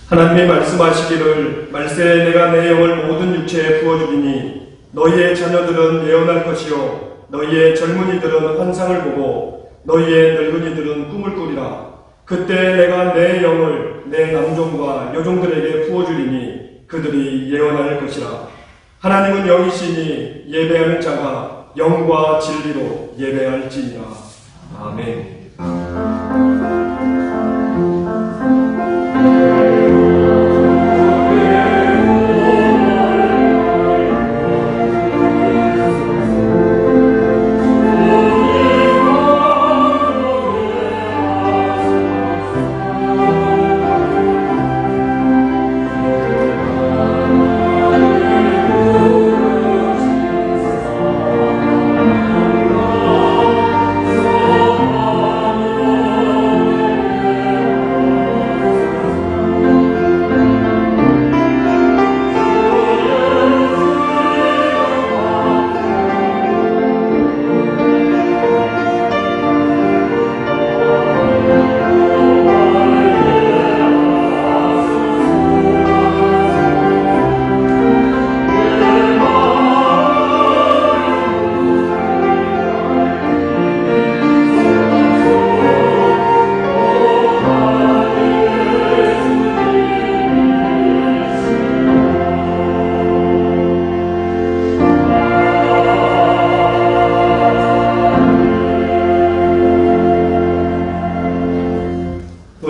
하나님이 말씀하시기를 말세에 내가 내 영을 모든 육체에 부어주리니 너희의 자녀들은 예언할 것이요 너희의 젊은이들은 환상을 보고 너희의 늙은이들은 꿈을 꾸리라. 그때 내가 내 영을 내 남종과 여종들에게 부어주리니 그들이 예언할 것이라. 하나님은 영이시니 예배하는 자가 영과 진리로 예배할지니라. 아멘.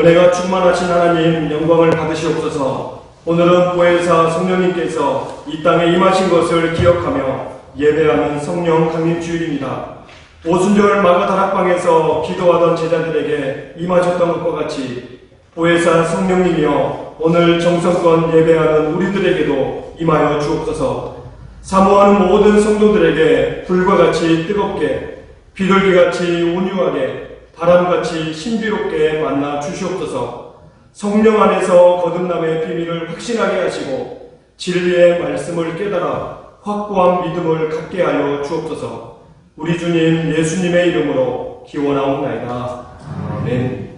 은혜가 충만하신 하나님 영광을 받으시옵소서. 오늘은 보혜사 성령님께서 이 땅에 임하신 것을 기억하며 예배하는 성령 강림 주일입니다. 오순절 마가다락방에서 기도하던 제자들에게 임하셨던 것과 같이 보혜사 성령님이여 오늘 정성껏 예배하는 우리들에게도 임하여 주옵소서. 사모하는 모든 성도들에게 불과 같이 뜨겁게 비둘기같이 온유하게 바람같이 신비롭게 만나 주시옵소서. 성령 안에서 거듭남의 비밀을 확신하게 하시고 진리의 말씀을 깨달아 확고한 믿음을 갖게 하여 주옵소서. 우리 주님 예수님의 이름으로 기원하옵나이다. 아멘.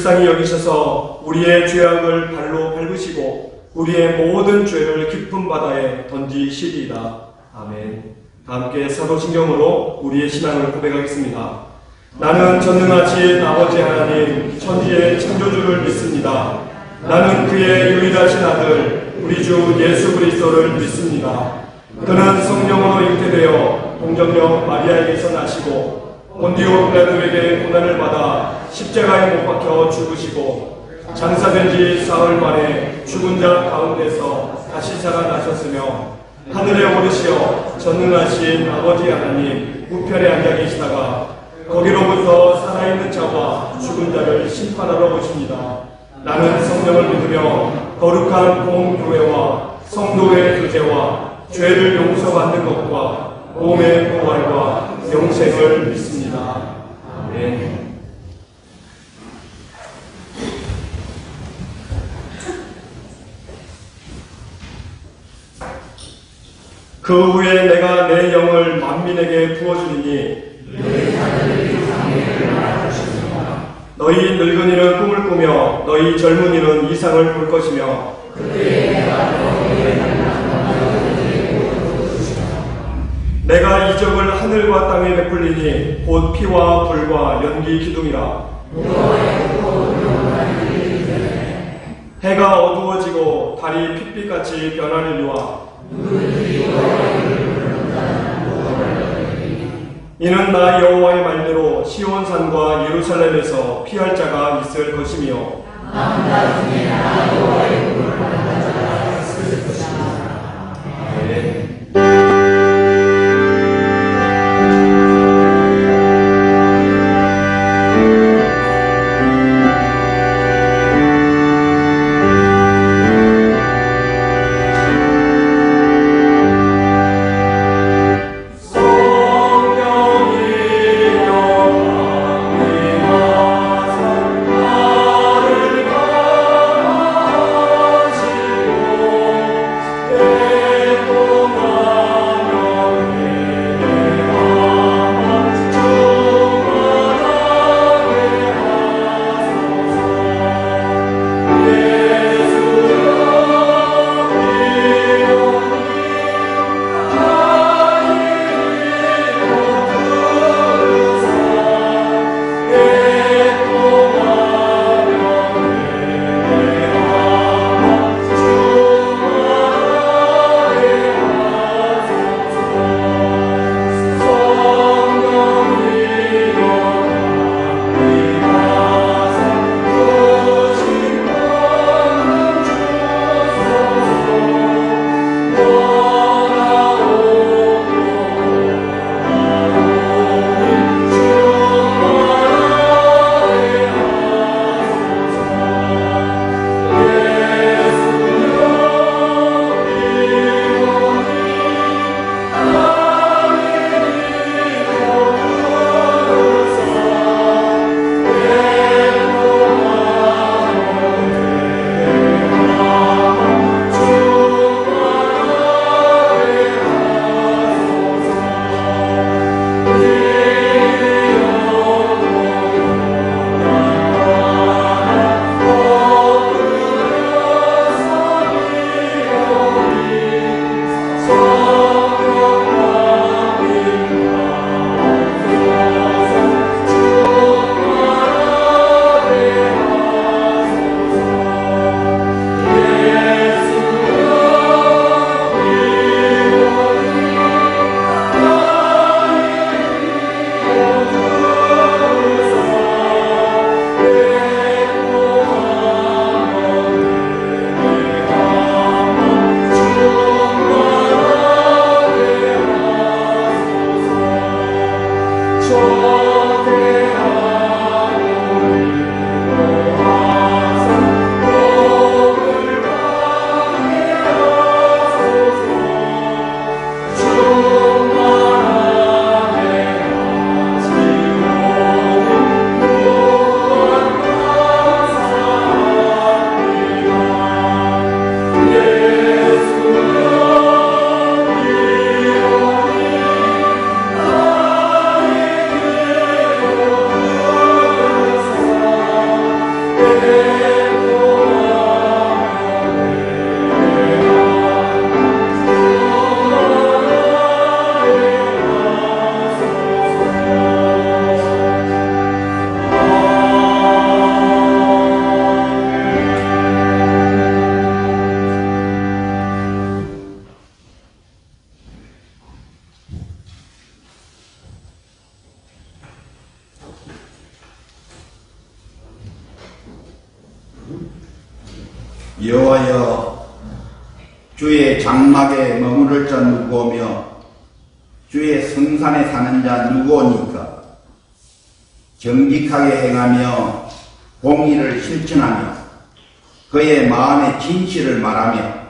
불쌍히 여기셔서 우리의 죄악을 발로 밟으시고 우리의 모든 죄를 깊은 바다에 던지시리이다. 아멘. 다 함께 사도신경으로 우리의 신앙을 고백하겠습니다. 나는 전능하신 아버지 하나님 천지의 창조주를 믿습니다. 나는 그의 유일하신 아들 우리 주 예수 그리스도를 믿습니다. 그는 성령으로 잉태되어 동정녀 마리아에게서 나시고 본디오 빌라도에게 고난을 받아 십자가에 못 박혀 죽으시고 장사된 지 사흘 만에 죽은 자 가운데서 다시 살아나셨으며 하늘에 오르시어 전능하신 아버지 하나님 우편에 앉아 계시다가 거기로부터 살아있는 자와 죽은 자를 심판하러 오십니다. 나는 성령을 믿으며 거룩한 공교회와 성도의 교제와 죄를 용서받는 것과 몸의 부활과 영생을 믿습니다. 아멘. 그 후에 내가 내 영을 만민에게 부어주리니 너희 늙은이는 꿈을 꾸며 너희 젊은이는 이상을 볼 것이며 내가 이적을 하늘과 땅에 베풀리니 곧 피와 불과 연기 기둥이라. 해가 어두워지고 달이 핏빛같이 변하리니와 이는 나 여호와의 말대로 시온산과 예루살렘에서 피할 자가 있을 것이며 아멘. Oh 여호와여, 주의 장막에 머무를 자 누구오며 주의 성산에 사는 자 누구오니까? 정직하게 행하며 공의를 실천하며 그의 마음에 진실을 말하며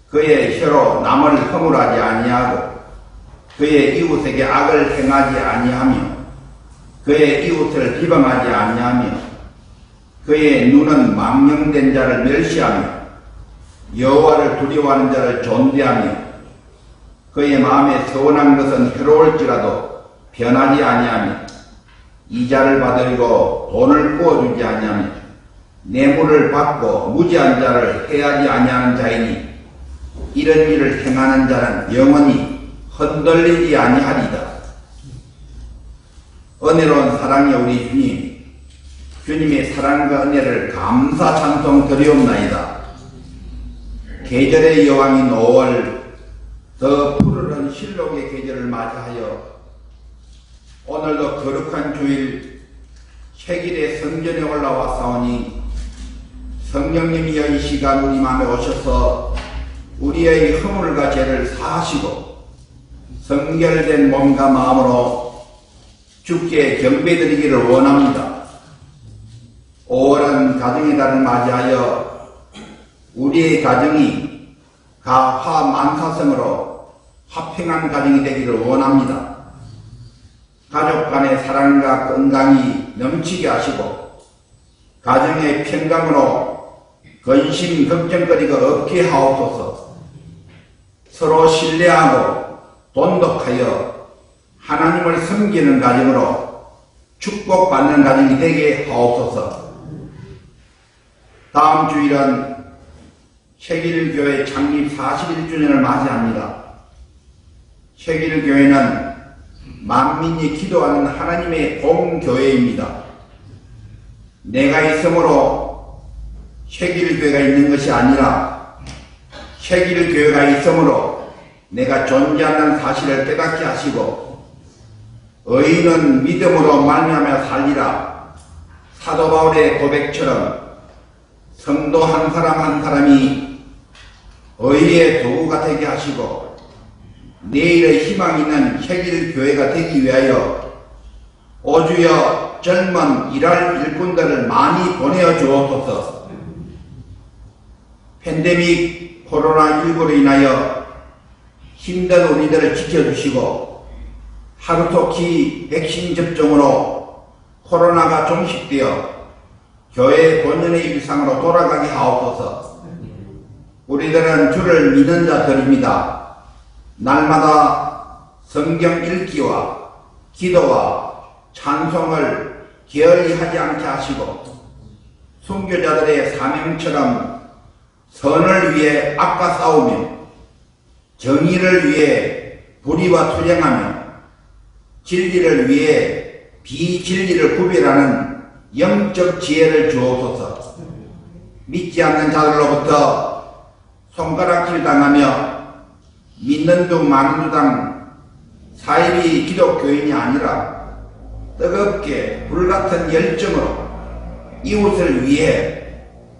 그의 혀로 남을 허물하지 아니하고 그의 이웃에게 악을 행하지 아니하며 그의 이웃을 비방하지 아니하며 그의 눈은 망령된 자를 멸시하며 여호와를 두려워하는 자를 존대하며 그의 마음에 서운한 것은 해로울지라도 변하지 아니하며 이자를 받으려고 돈을 부어주지 아니하며 뇌물을 받고 무지한 자를 해하지 아니하는 자이니 이런 일을 행하는 자는 영원히 흔들리지 아니하리다. 은혜로운 사랑의 우리 주님, 주님의 사랑과 은혜를 감사 찬송 드리옵나이다. 계절의 여왕인 5월, 더 푸르른 실록의 계절을 맞이하여 오늘도 거룩한 주일 세길의 성전에 올라와 싸우니 성령님이여 이 시간 우리 마음에 오셔서 우리의 허물과 죄를 사하시고 성결된 몸과 마음으로 주께 경배드리기를 원합니다. 5월은 가정의 달을 맞이하여 우리의 가정이 가화 만사성으로 화평한 가정이 되기를 원합니다. 가족 간의 사랑과 건강이 넘치게 하시고 가정의 평강으로 근심 걱정거리가 없게 하옵소서. 서로 신뢰하고 돈독하여 하나님을 섬기는 가정으로 축복받는 가정이 되게 하옵소서. 다음 주일은 세길교회 창립 41주년을 맞이합니다. 세길교회는 만민이 기도하는 하나님의 공교회입니다. 내가 있으므로 세길교회가 있는 것이 아니라 세길교회가 있으므로 내가 존재하는 사실을 깨닫게 하시고 의인은 믿음으로 말미암아 살리라. 사도 바울의 고백처럼 성도 한 사람 한 사람이 의의 도구가 되게 하시고 내일의 희망 있는 세길교회가 되기 위하여 오주여 젊은 일할 일꾼들을 많이 보내어 주옵소서. 팬데믹 코로나19로 인하여 힘든 우리들을 지켜주시고 하루토키 백신 접종으로 코로나가 종식되어 교회 본연의 일상으로 돌아가게 하옵소서. 우리들은 주를 믿는 자들입니다. 날마다 성경 읽기와 기도와 찬송을 게을리 하지 않게 하시고 순교자들의 사명처럼 선을 위해 악과 싸우며 정의를 위해 불의와 투쟁하며 진리를 위해 비진리를 구별하는 영적 지혜를 주옵소서. 믿지 않는 자들로부터 손가락질 당하며 믿는 둥 마는 두당 사이비 기독교인이 아니라 뜨겁게 불같은 열정으로 이웃을 위해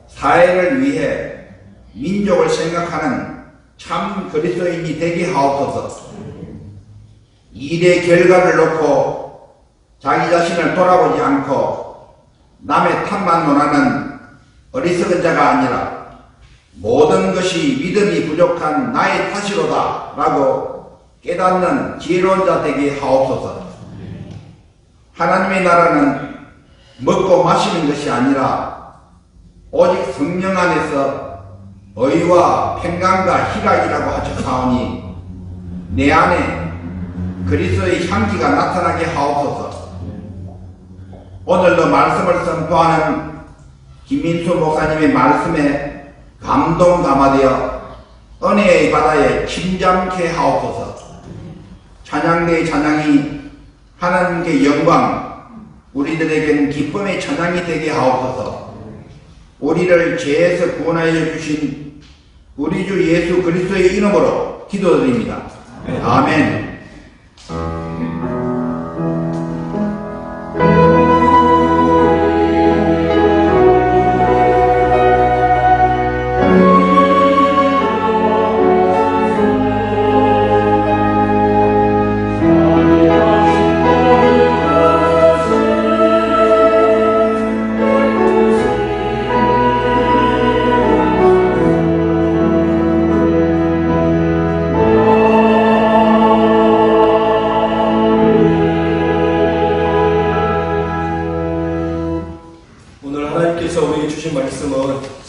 사회를 위해 민족을 생각하는 참 그리스도인이 되게 하옵소서. 일의 결과를 놓고 자기 자신을 돌아보지 않고 남의 탓만 논하는 어리석은 자가 아니라 모든 것이 믿음이 부족한 나의 탓이로다 라고 깨닫는 지혜로운 자 되게 하옵소서. 하나님의 나라는 먹고 마시는 것이 아니라 오직 성령 안에서 의와 평강과 희락이라고 하셨사오니 내 안에 그리스도의 향기가 나타나게 하옵소서. 오늘도 말씀을 선포하는 김민수 목사님의 말씀에 감동 감화되어 은혜의 바다에 침잠케 하옵소서. 찬양대의 찬양이 하나님께 영광, 우리들에게는 기쁨의 찬양이 되게 하옵소서. 우리를 죄에서 구원하여 주신 우리 주 예수 그리스도의 이름으로 기도드립니다. 아멘.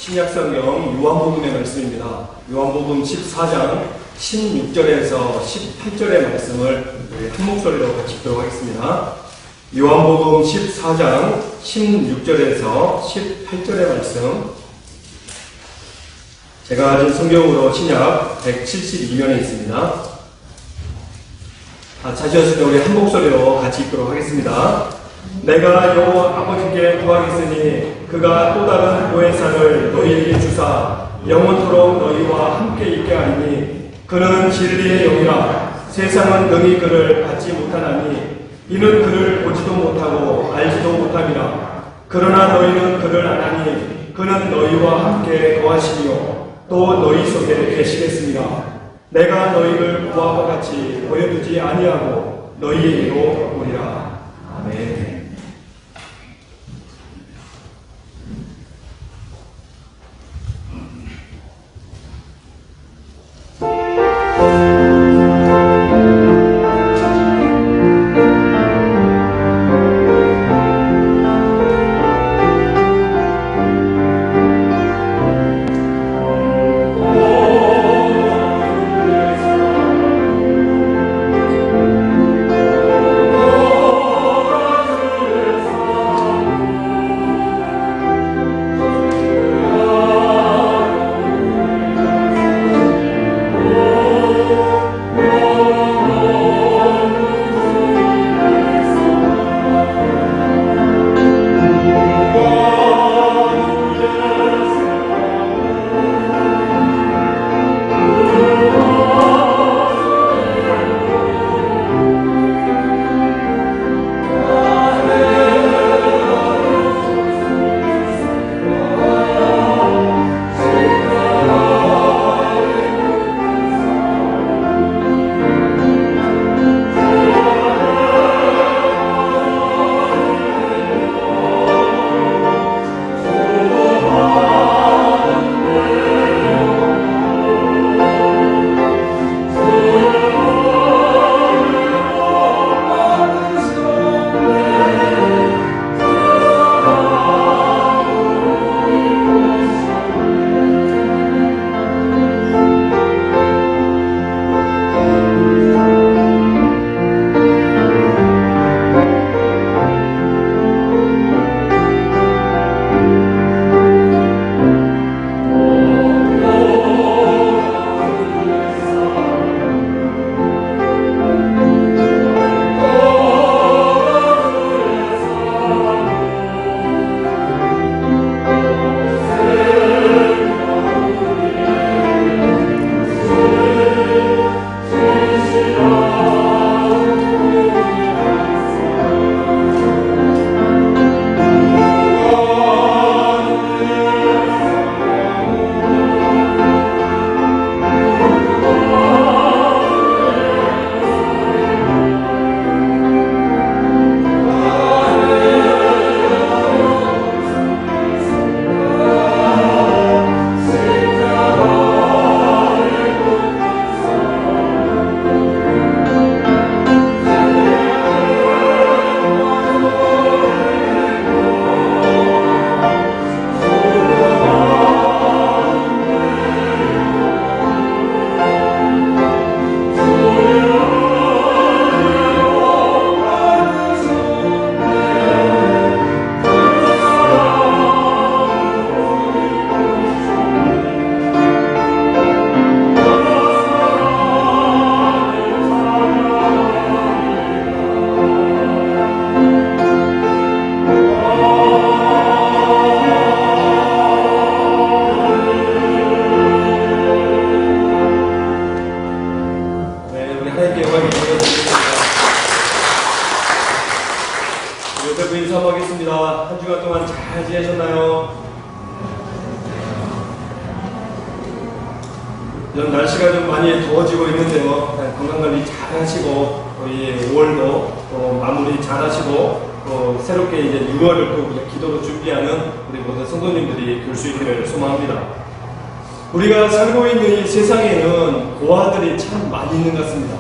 신약성경 요한복음의 말씀입니다. 요한복음 14장 16절에서 18절의 말씀을 우리 한 목소리로 같이 읽도록 하겠습니다. 요한복음 14장 16절에서 18절의 말씀, 제가 가진 성경으로 신약 172면에 있습니다. 자시었을 때 우리 한 목소리로 같이 읽도록 하겠습니다. 내가 여호와 아버지께 구하겠으니 그가 또 다른 보혜사를 너희에게 주사 영원토록 너희와 함께 있게 하리니 그는 진리의 영이라. 세상은 능히 그를 받지 못하나니 이는 그를 보지도 못하고 알지도 못함이라. 그러나 너희는 그를 아나니 그는 너희와 함께 거하시며 또 너희 속에 계시겠습니다. 내가 너희를 보아와 같이 보여두지 아니하고 너희에게로 오리라. 아멘. 옆에 부인 사모하겠습니다. 한 주간 동안 잘 지내셨나요? 요즘 날씨가 좀 많이 더워지고 있는데요. 건강관리 잘 하시고, 우리 5월도 또 마무리 잘 하시고, 또 새롭게 이제 6월을 또 기도로 준비하는 우리 모든 성도님들이 될 수 있기를 소망합니다. 우리가 살고 있는 이 세상에는 고아들이 참 많이 있는 것 같습니다.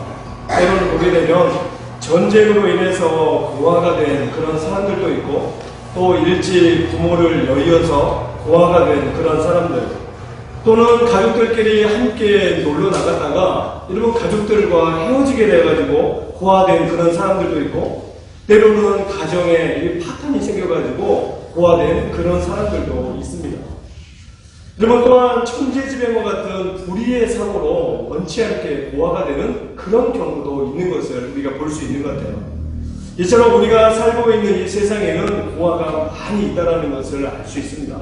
때로는 보게 되면 전쟁으로 인해서 고아가 된 그런 사람들도 있고, 또 일찍 부모를 여의어서 고아가 된 그런 사람들, 또는 가족들끼리 함께 놀러 나갔다가 여러분 가족들과 헤어지게 돼가지고 고아된 그런 사람들도 있고, 때로는 가정에 파탄이 생겨가지고 고아된 그런 사람들도 있습니다. 여러분 또한 천재지변과 같은 불의의 사고로 원치 않게 고아가 되는 그런 경우도 있는 것을 우리가 볼 수 있는 것 같아요. 이처럼 우리가 살고 있는 이 세상에는 고아가 많이 있다는 것을 알 수 있습니다.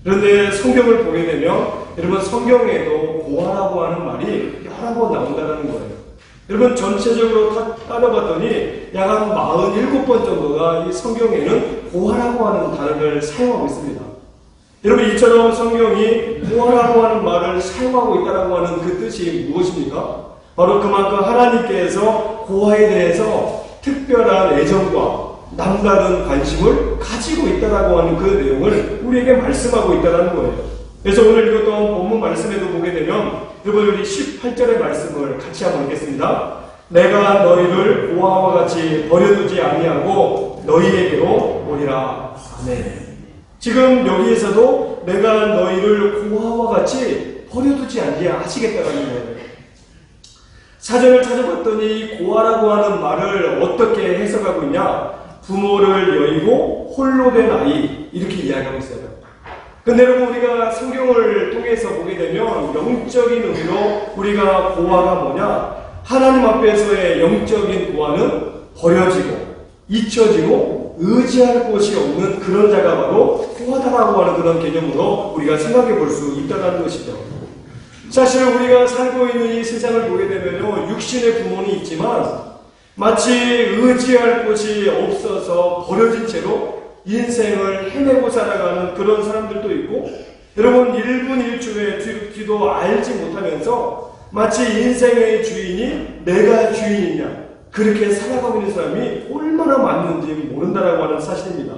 그런데 성경을 보게 되면 여러분 성경에도 고아라고 하는 말이 여러 번 나온다는 거예요. 여러분 전체적으로 따져봤더니 약 한 47번 정도가 이 성경에는 고아라고 하는 단어를 사용하고 있습니다. 여러분 이처럼 성경이 고아라고 하는 말을 사용하고 있다고 하는 그 뜻이 무엇입니까? 바로 그만큼 하나님께서 고아에 대해서 특별한 애정과 남다른 관심을 가지고 있다고 하는 그 내용을 우리에게 말씀하고 있다는 거예요. 그래서 오늘 읽었던 본문 말씀에도 보게 되면 여러분 우리 18절의 말씀을 같이 한번 읽겠습니다. 내가 너희를 고아와 같이 버려두지 아니하고 너희에게로 오리라. 아멘. 지금 여기에서도 내가 너희를 고아와 같이 버려두지 아니하시겠다는 거예요. 사전을 찾아봤더니 고아라고 하는 말을 어떻게 해석하고 있냐? 부모를 여의고 홀로 된 아이, 이렇게 이야기하고 있어요. 근데 여러분 우리가 성경을 통해서 보게 되면 영적인 의미로 우리가 고아가 뭐냐? 하나님 앞에서의 영적인 고아는 버려지고 잊혀지고 의지할 곳이 없는 그런 자가 바로 고아다라고 하는 그런 개념으로 우리가 생각해 볼 수 있다는 것이죠. 사실 우리가 살고 있는 이 세상을 보게 되면요, 육신의 부모는 있지만 마치 의지할 곳이 없어서 버려진 채로 인생을 헤매고 살아가는 그런 사람들도 있고, 여러분 1분 1초의 뒤도 알지 못하면서 마치 인생의 주인이 내가 주인이냐 그렇게 살아가고 있는 사람이 얼마나 많은지 모른다라고 하는 사실입니다.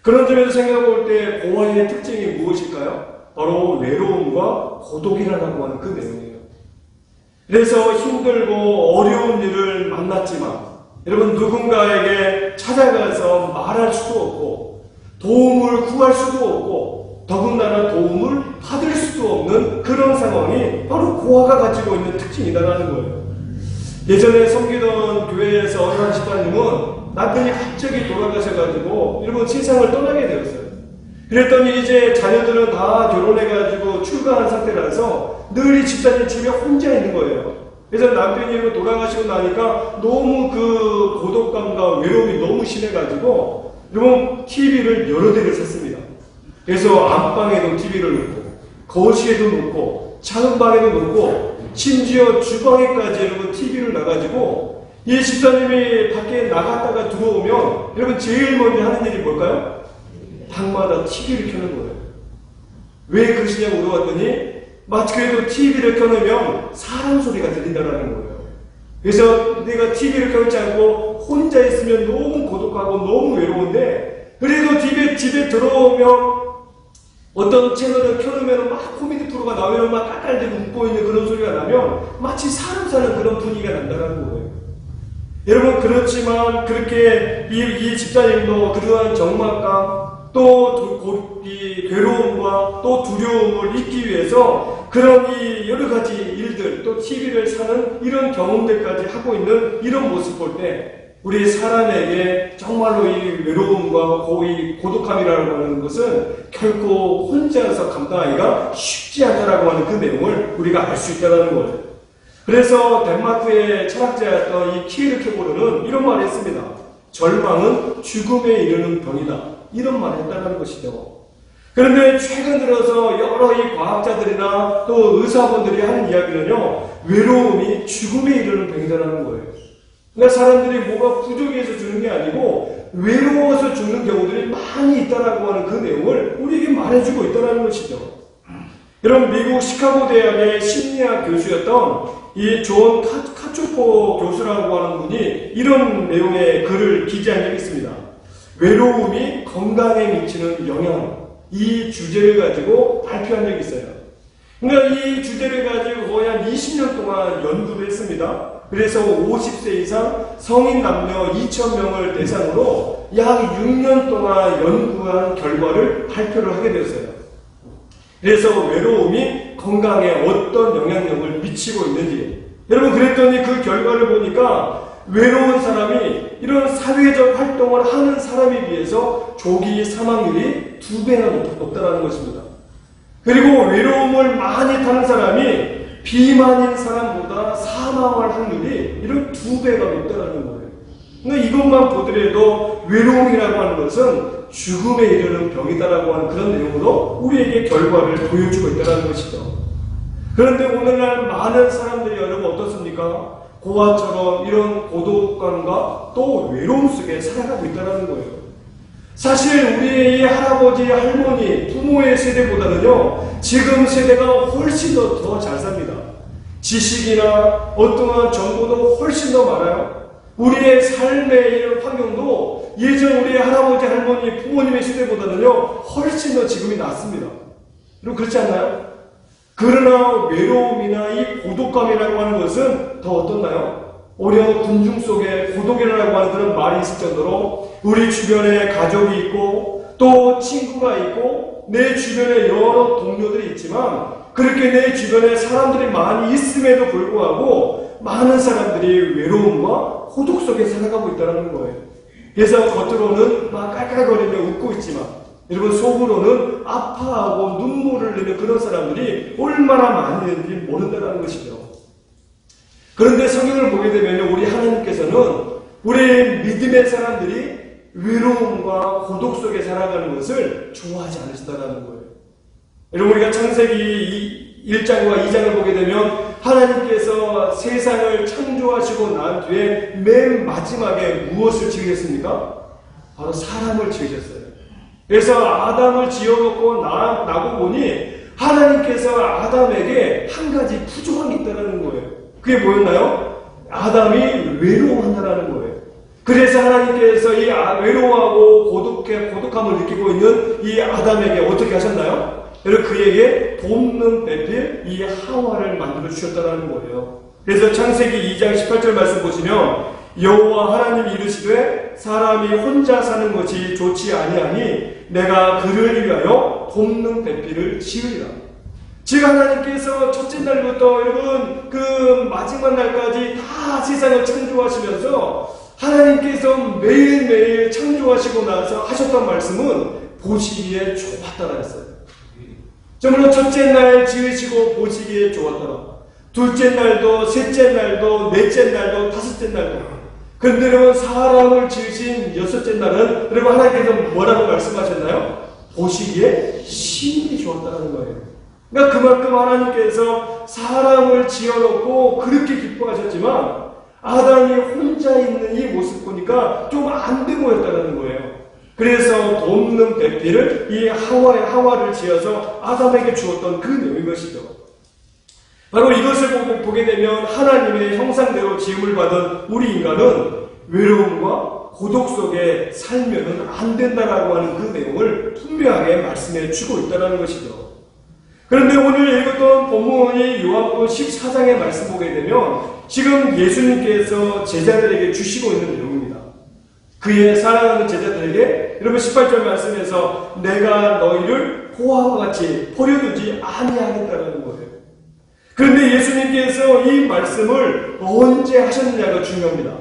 그런 점에서 생각해 볼 때 고아의 특징이 무엇일까요? 바로 외로움과 고독이라고 하는 그 내용이에요. 그래서 힘들고 어려운 일을 만났지만 여러분 누군가에게 찾아가서 말할 수도 없고 도움을 구할 수도 없고 더군다나 도움을 받을 수도 없는 그런 상황이 바로 고아가 가지고 있는 특징이다라는 거예요. 예전에 섬기던 교회에서 어느 한 집사님은 남편이 갑자기 돌아가셔가지고 여러분 세상을 떠나게 되었어요. 그랬더니 이제 자녀들은 다 결혼해가지고 출가한 상태라서 늘 이 집사님 집에 혼자 있는 거예요. 그래서 남편이 돌아가시고 나니까 너무 그 고독감과 외로움이 너무 심해가지고 여러분 TV를 여러 대를 샀습니다. 그래서 안방에도 TV를 놓고 거실에도 놓고 작은 방에도 놓고 심지어 주방에까지 여러분 TV를 놔가지고 이 집사님이 밖에 나갔다가 들어오면 여러분 제일 먼저 하는 일이 뭘까요? 방마다 TV를 켜는 거예요. 왜 그러시냐고 물어봤더니 마치 그래도 TV를 켜놓으면 사람 소리가 들린다는 거예요. 그래서 내가 TV를 켜지 않고 혼자 있으면 너무 고독하고 너무 외로운데 그래도 집에 들어오면 어떤 채널을 켜놓으면 막 코미디 프로가 나오면 막 깔깔대고 웃고 있는 그런 소리가 나면 마치 사람 사는 그런 분위기가 난다는 거예요. 여러분 그렇지만 그렇게 이 집사님도 그러한 적막감 또 이 괴로움과 또 두려움을 잊기 위해서 그런 이 여러 가지 일들 또 TV를 사는 이런 경험들까지 하고 있는 이런 모습 볼 때 우리 사람에게 정말로 이 외로움과 이 고독함이라고 하는 것은 결코 혼자서 감당하기가 쉽지 않다라고 하는 그 내용을 우리가 알 수 있다는 거예요. 그래서 덴마크의 철학자였던 이 키에르케고르는 이런 말을 했습니다. 절망은 죽음에 이르는 병이다. 이런 말을 했다는 것이죠. 그런데 최근 들어서 여러 이 과학자들이나 또 의사분들이 하는 이야기는요, 외로움이 죽음에 이르는 병이다라는 거예요. 그러니까 사람들이 뭐가 부족해서 죽는 게 아니고 외로워서 죽는 경우들이 많이 있다라고 하는 그 내용을 우리에게 말해주고 있다는 것이죠. 여러분 미국 시카고 대학의 심리학 교수였던 이 존 카초포 교수라고 하는 분이 이런 내용의 글을 기재한 적이 있습니다. 외로움이 건강에 미치는 영향, 이 주제를 가지고 발표한 적이 있어요. 그러니까 이 주제를 가지고 거의 한 20년 동안 연구를 했습니다. 그래서 50세 이상 성인 남녀 2,000명을 대상으로 약 6년 동안 연구한 결과를 발표를 하게 되었어요. 그래서 외로움이 건강에 어떤 영향력을 미치고 있는지, 여러분, 그랬더니 그 결과를 보니까 외로운 사람이 이런 사회적 활동을 하는 사람에 비해서 조기 사망률이 2배나 높다는 것입니다. 그리고 외로움을 많이 타는 사람이 비만인 사람보다 사망할 확률이 이런 2배가 높다는 거예요. 그러니까 이것만 보더라도 외로움이라고 하는 것은 죽음에 이르는 병이다라고 하는 그런 내용으로 우리에게 결과를 보여주고 있다는 것이죠. 그런데 오늘날 많은 사람들이 여러분 어떻습니까? 고아처럼 이런 고독감과 또 외로움 속에 살아가고 있다는 거예요. 사실 우리의 이 할아버지, 할머니, 부모의 세대보다는요, 지금 세대가 훨씬 더 잘 삽니다. 지식이나 어떠한 정보도 훨씬 더 많아요. 우리의 삶의 이런 환경도 예전 우리의 할아버지, 할머니, 부모님의 세대보다는요, 훨씬 더 지금이 낫습니다. 여러분, 그렇지 않나요? 그러나 외로움이나 이 고독감이라고 하는 것은 더 어떻나요? 오히려 군중 속에 고독이라고 하는 그런 말이 있을 정도로 우리 주변에 가족이 있고 또 친구가 있고 내 주변에 여러 동료들이 있지만 그렇게 내 주변에 사람들이 많이 있음에도 불구하고 많은 사람들이 외로움과 고독 속에 살아가고 있다는 거예요. 그래서 겉으로는 막 깔깔거리며 웃고 있지만 여러분 속으로는 아파하고 눈물을 흘리는 그런 사람들이 얼마나 많이 있는지 모른다는 것이죠. 그런데 성경을 보게 되면 우리 하나님께서는 우리 믿음의 사람들이 외로움과 고독 속에 살아가는 것을 좋아하지 않으신다는 거예요. 여러분 우리가 창세기 1장과 2장을 보게 되면 하나님께서 세상을 창조하시고 난 뒤에 맨 마지막에 무엇을 지으셨습니까? 바로 사람을 지으셨어요. 그래서 아담을 지어놓고 나고 보니 하나님께서 아담에게 한 가지 부족함이 있다는 거예요. 그게 뭐였나요? 아담이 외로워한다는 거예요. 그래서 하나님께서 이 외로워하고 고독함을 느끼고 있는 이 아담에게 어떻게 하셨나요? 여러분 그에게 돕는 배필 이 하와를 만들어 주셨다는 거예요. 그래서 창세기 2장 18절 말씀 보시면 여호와 하나님이 이르시되 사람이 혼자 사는 것이 좋지 아니하니 내가 그를 위하여 돕는 배필을 지으리라. 즉 하나님께서 첫째 날부터 여러분 그 마지막 날까지 다 세상을 창조하시면서 하나님께서 매일매일 창조하시고 나서 하셨던 말씀은 보시기에 좋았다라 했어요. 정말로 첫째 날 지으시고 보시기에 좋았더라. 둘째 날도 셋째 날도 넷째 날도 다섯째 날도. 그런데 여러분 사람을 지으신 여섯째 날은 여러분 하나님께서 뭐라고 말씀하셨나요? 보시기에 심히 좋았다는 거예요. 그러니까 그만큼 하나님께서 사람을 지어놓고 그렇게 기뻐하셨지만 아담이 혼자 있는 이 모습 보니까 좀 안 돼 보였다는 거예요. 그래서 돕는 배필을 이 하와를 지어서 아담에게 주었던 그 내용인 것이죠. 바로 이것을 보게 되면 하나님의 형상대로 지음을 받은 우리 인간은 외로움과 고독 속에 살면은 안 된다라고 하는 그 내용을 분명하게 말씀해 주고 있다는 것이죠. 그런데 오늘 읽었던 본문이 요한복음 14장의 말씀 보게 되면 지금 예수님께서 제자들에게 주시고 있는 내용입니다. 그의 사랑하는 제자들에게 여러분 18절 말씀에서 내가 너희를 포화와 같이 버려두지 아니하겠다는 거예요. 그런데 예수님께서 이 말씀을 언제 하셨느냐가 중요합니다.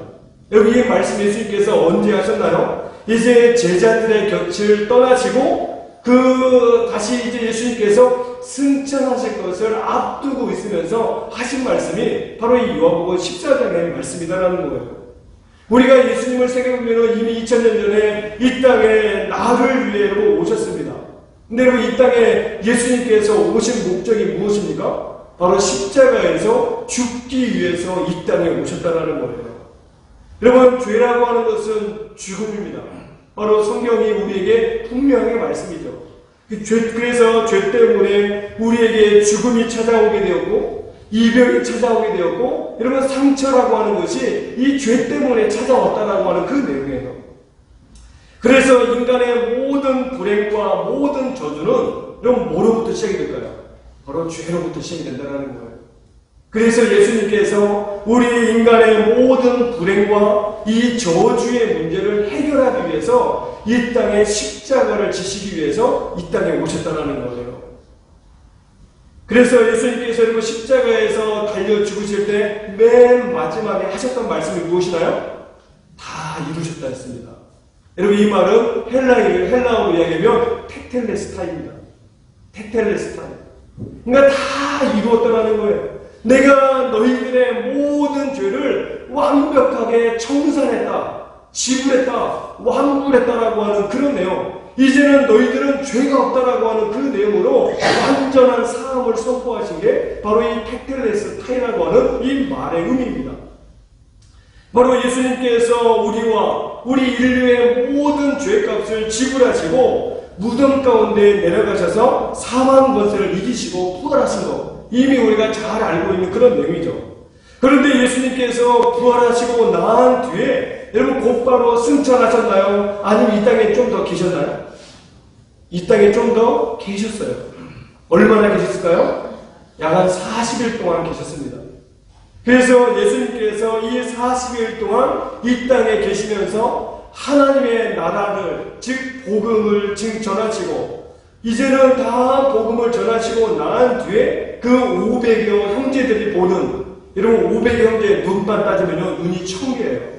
여러분 이 말씀 예수님께서 언제 하셨나요? 이제 제자들의 곁을 떠나시고 다시 이제 예수님께서 승천하실 것을 앞두고 있으면서 하신 말씀이 바로 이 요한복음 14장의 말씀이다라는 거예요. 우리가 예수님을 생각해보면 이미 2000년 전에 이 땅에 나를 위해 오셨습니다. 근데 여러분 이 땅에 예수님께서 오신 목적이 무엇입니까? 바로 십자가에서 죽기 위해서 이 땅에 오셨다는 거예요. 여러분 죄라고 하는 것은 죽음입니다. 바로 성경이 우리에게 분명하게 말씀이죠. 그래서 죄 때문에 우리에게 죽음이 찾아오게 되었고 이별이 찾아오게 되었고 여러분 상처라고 하는 것이 이 죄 때문에 찾아왔다라고 하는 그 내용이에요. 그래서 인간의 모든 불행과 모든 저주는 여러분 뭐로부터 시작이 될까요? 바로 죄로부터 시작이 된다는 거예요. 그래서 예수님께서 우리 인간의 모든 불행과 이 저주의 문제를 해결하기 위해서 이 땅에 십자가를 지시기 위해서 이 땅에 오셨다는 거예요. 그래서 예수님께서 여러분 십자가에서 달려 죽으실 때 맨 마지막에 하셨던 말씀이 무엇이나요? 다 이루셨다 했습니다. 여러분 이 말은 헬라어로 이야기하면 테텔레스타입니다. 테텔레스타. 그러니까 다 이루었다는 거예요. 내가 너희들의 모든 죄를 완벽하게 청산했다, 지불했다, 완불했다라고 하는 그런 내용. 이제는 너희들은 죄가 없다라고 하는 그 내용으로 완전한 사함을 선포하신 게 바로 이 테텔레스타이라고 하는 이 말의 의미입니다. 바로 예수님께서 우리와 우리 인류의 모든 죄값을 지불하시고 무덤 가운데 내려가셔서 사망 권세를 이기시고 부활하신 것, 이미 우리가 잘 알고 있는 그런 내용이죠. 그런데 예수님께서 부활하시고 나한 뒤에 여러분 곧바로 승천하셨나요? 아니면 이 땅에 좀 더 계셨나요? 이 땅에 좀 더 계셨어요. 얼마나 계셨을까요? 약 한 40일 동안 계셨습니다. 그래서 예수님께서 이 40일 동안 이 땅에 계시면서 하나님의 나라를, 즉 복음을 전하시고 이제는 다 복음을 전하시고 난 뒤에 그 500여 형제들이 보는, 여러분 500여 형제의 눈만 따지면 눈이 1000개예요.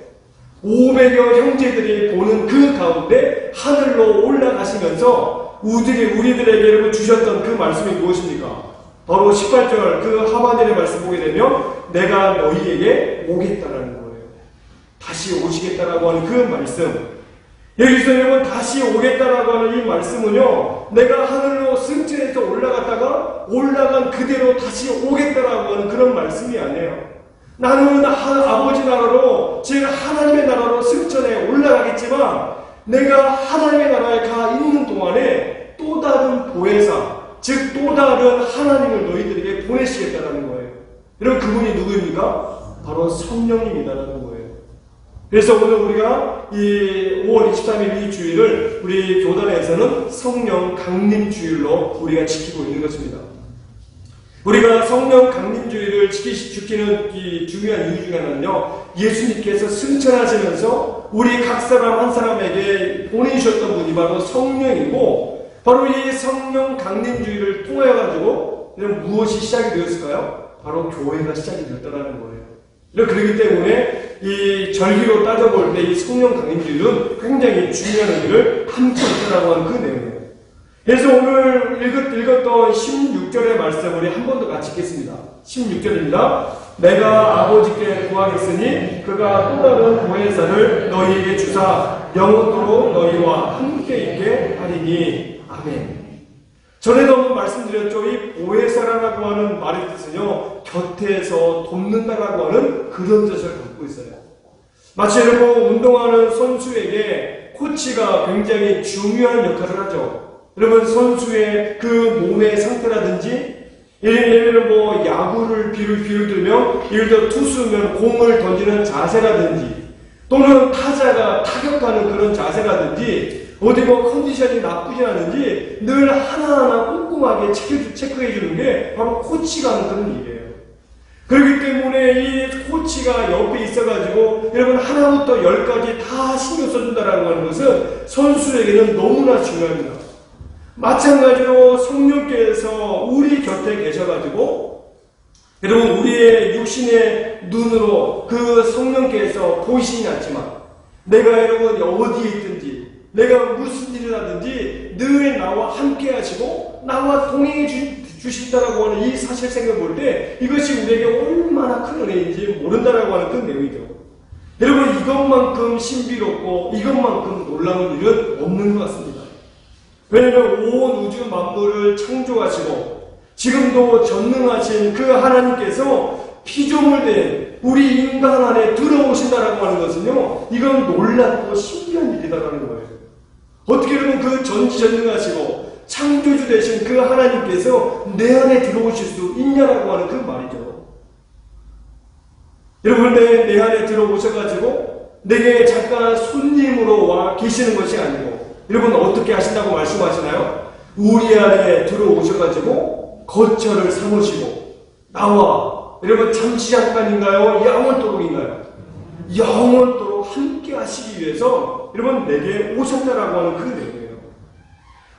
500여 형제들이 보는 그 가운데 하늘로 올라가시면서 우리들에게 여러분 주셨던 그 말씀이 무엇입니까? 바로 18절 그 하바넬의 말씀 보게 되면 내가 너희에게 오겠다라는 거예요. 다시 오시겠다라고 하는 그 말씀. 여기서 여러분 다시 오겠다라고 하는 이 말씀은요, 내가 하늘로 승천해서 올라갔다가 올라간 그대로 다시 오겠다라고 하는 그런 말씀이 아니에요. 나는 아버지 나라로, 즉 하나님의 나라로 승천해 올라가겠지만 내가 하나님의 나라에 가 있는 동안에 또 다른 보혜사, 즉 또 다른 하나님을 너희들에게 보내시겠다는 거예요. 여러분 그분이 누구입니까? 바로 성령님이라는 거예요. 그래서 오늘 우리가 이 5월 23일 이 주일을 우리 교단에서는 성령 강림 주일로 우리가 지키고 있는 것입니다. 우리가 성령 강림 주일을 지키는 이 중요한 이유 중에 하나는요, 예수님께서 승천하시면서 우리 각 사람 한 사람에게 보내주셨던 분이 바로 성령이고, 바로 이 성령 강림주의를 통하여가지고 무엇이 시작이 되었을까요? 바로 교회가 시작이 되었다는 거예요. 그렇기 때문에 이 절기로 따져볼 때 이 성령 강림주의는 굉장히 중요한 의미를 담고 있다고 하는 그 내용이에요. 그래서 오늘 읽었던 16절의 말씀 우리 한 번 더 같이 읽겠습니다. 16절입니다. 내가 아버지께 구하겠으니 그가 또 다른 보혜사를 너희에게 주사 영원토록 너희와 함께 있게 하리니. 아멘. 전에도 한번 말씀드렸죠. 이 보혜사라고 하는 말의 뜻은요, 곁에서 돕는다라고 하는 그런 뜻을 갖고 있어요. 마치 여러분 운동하는 선수에게 코치가 굉장히 중요한 역할을 하죠. 여러분 선수의 그 몸의 상태라든지, 예를 들면 뭐 야구를 비를 들면 예를 들어 투수면 공을 던지는 자세라든지, 또는 타자가 타격하는 그런 자세라든지, 어디 뭐 컨디션이 나쁘지 않은지 늘 하나하나 꼼꼼하게 체크해 주는 게 바로 코치가 하는 그런 일이에요. 그렇기 때문에 이 코치가 옆에 있어가지고 여러분 하나부터 10까지 다 신경 써준다라고 하는 것은 선수에게는 너무나 중요합니다. 마찬가지로 성령께서 우리 곁에 계셔가지고 여러분 우리의 육신의 눈으로 그 성령께서 보이시진 않지만 내가 여러분 어디에 있든지 내가 무슨 일을 하든지 늘 나와 함께 하시고 나와 동행해 주신다라고 하는 이 사실생각을 볼 때 이것이 우리에게 얼마나 큰 은혜인지 모른다라고 하는 그 내용이죠. 여러분 이것만큼 신비롭고 이것만큼 놀라운 일은 없는 것 같습니다. 왜냐하면 온 우주 만물을 창조하시고 지금도 전능하신 그 하나님께서 피조물 된 우리 인간 안에 들어오신다라고 하는 것은요, 이건 놀랍고 신비한 일이다라는 거예요. 어떻게 여러분 그 전지전능하시고 창조주 되신 그 하나님께서 내 안에 들어오실 수 있냐라고 하는 그 말이죠. 여러분 내 안에 들어오셔가지고 내게 잠깐 손님으로 와 계시는 것이 아니고 여러분 어떻게 하신다고 말씀하시나요? 우리 안에 들어오셔가지고 거처를 삼으시고 나와 여러분 잠시 잠깐인가요? 영원토록인가요? 영원토록 함께 하시기 위해서 여러분 내게 오셨다라고 하는 그 내용이에요.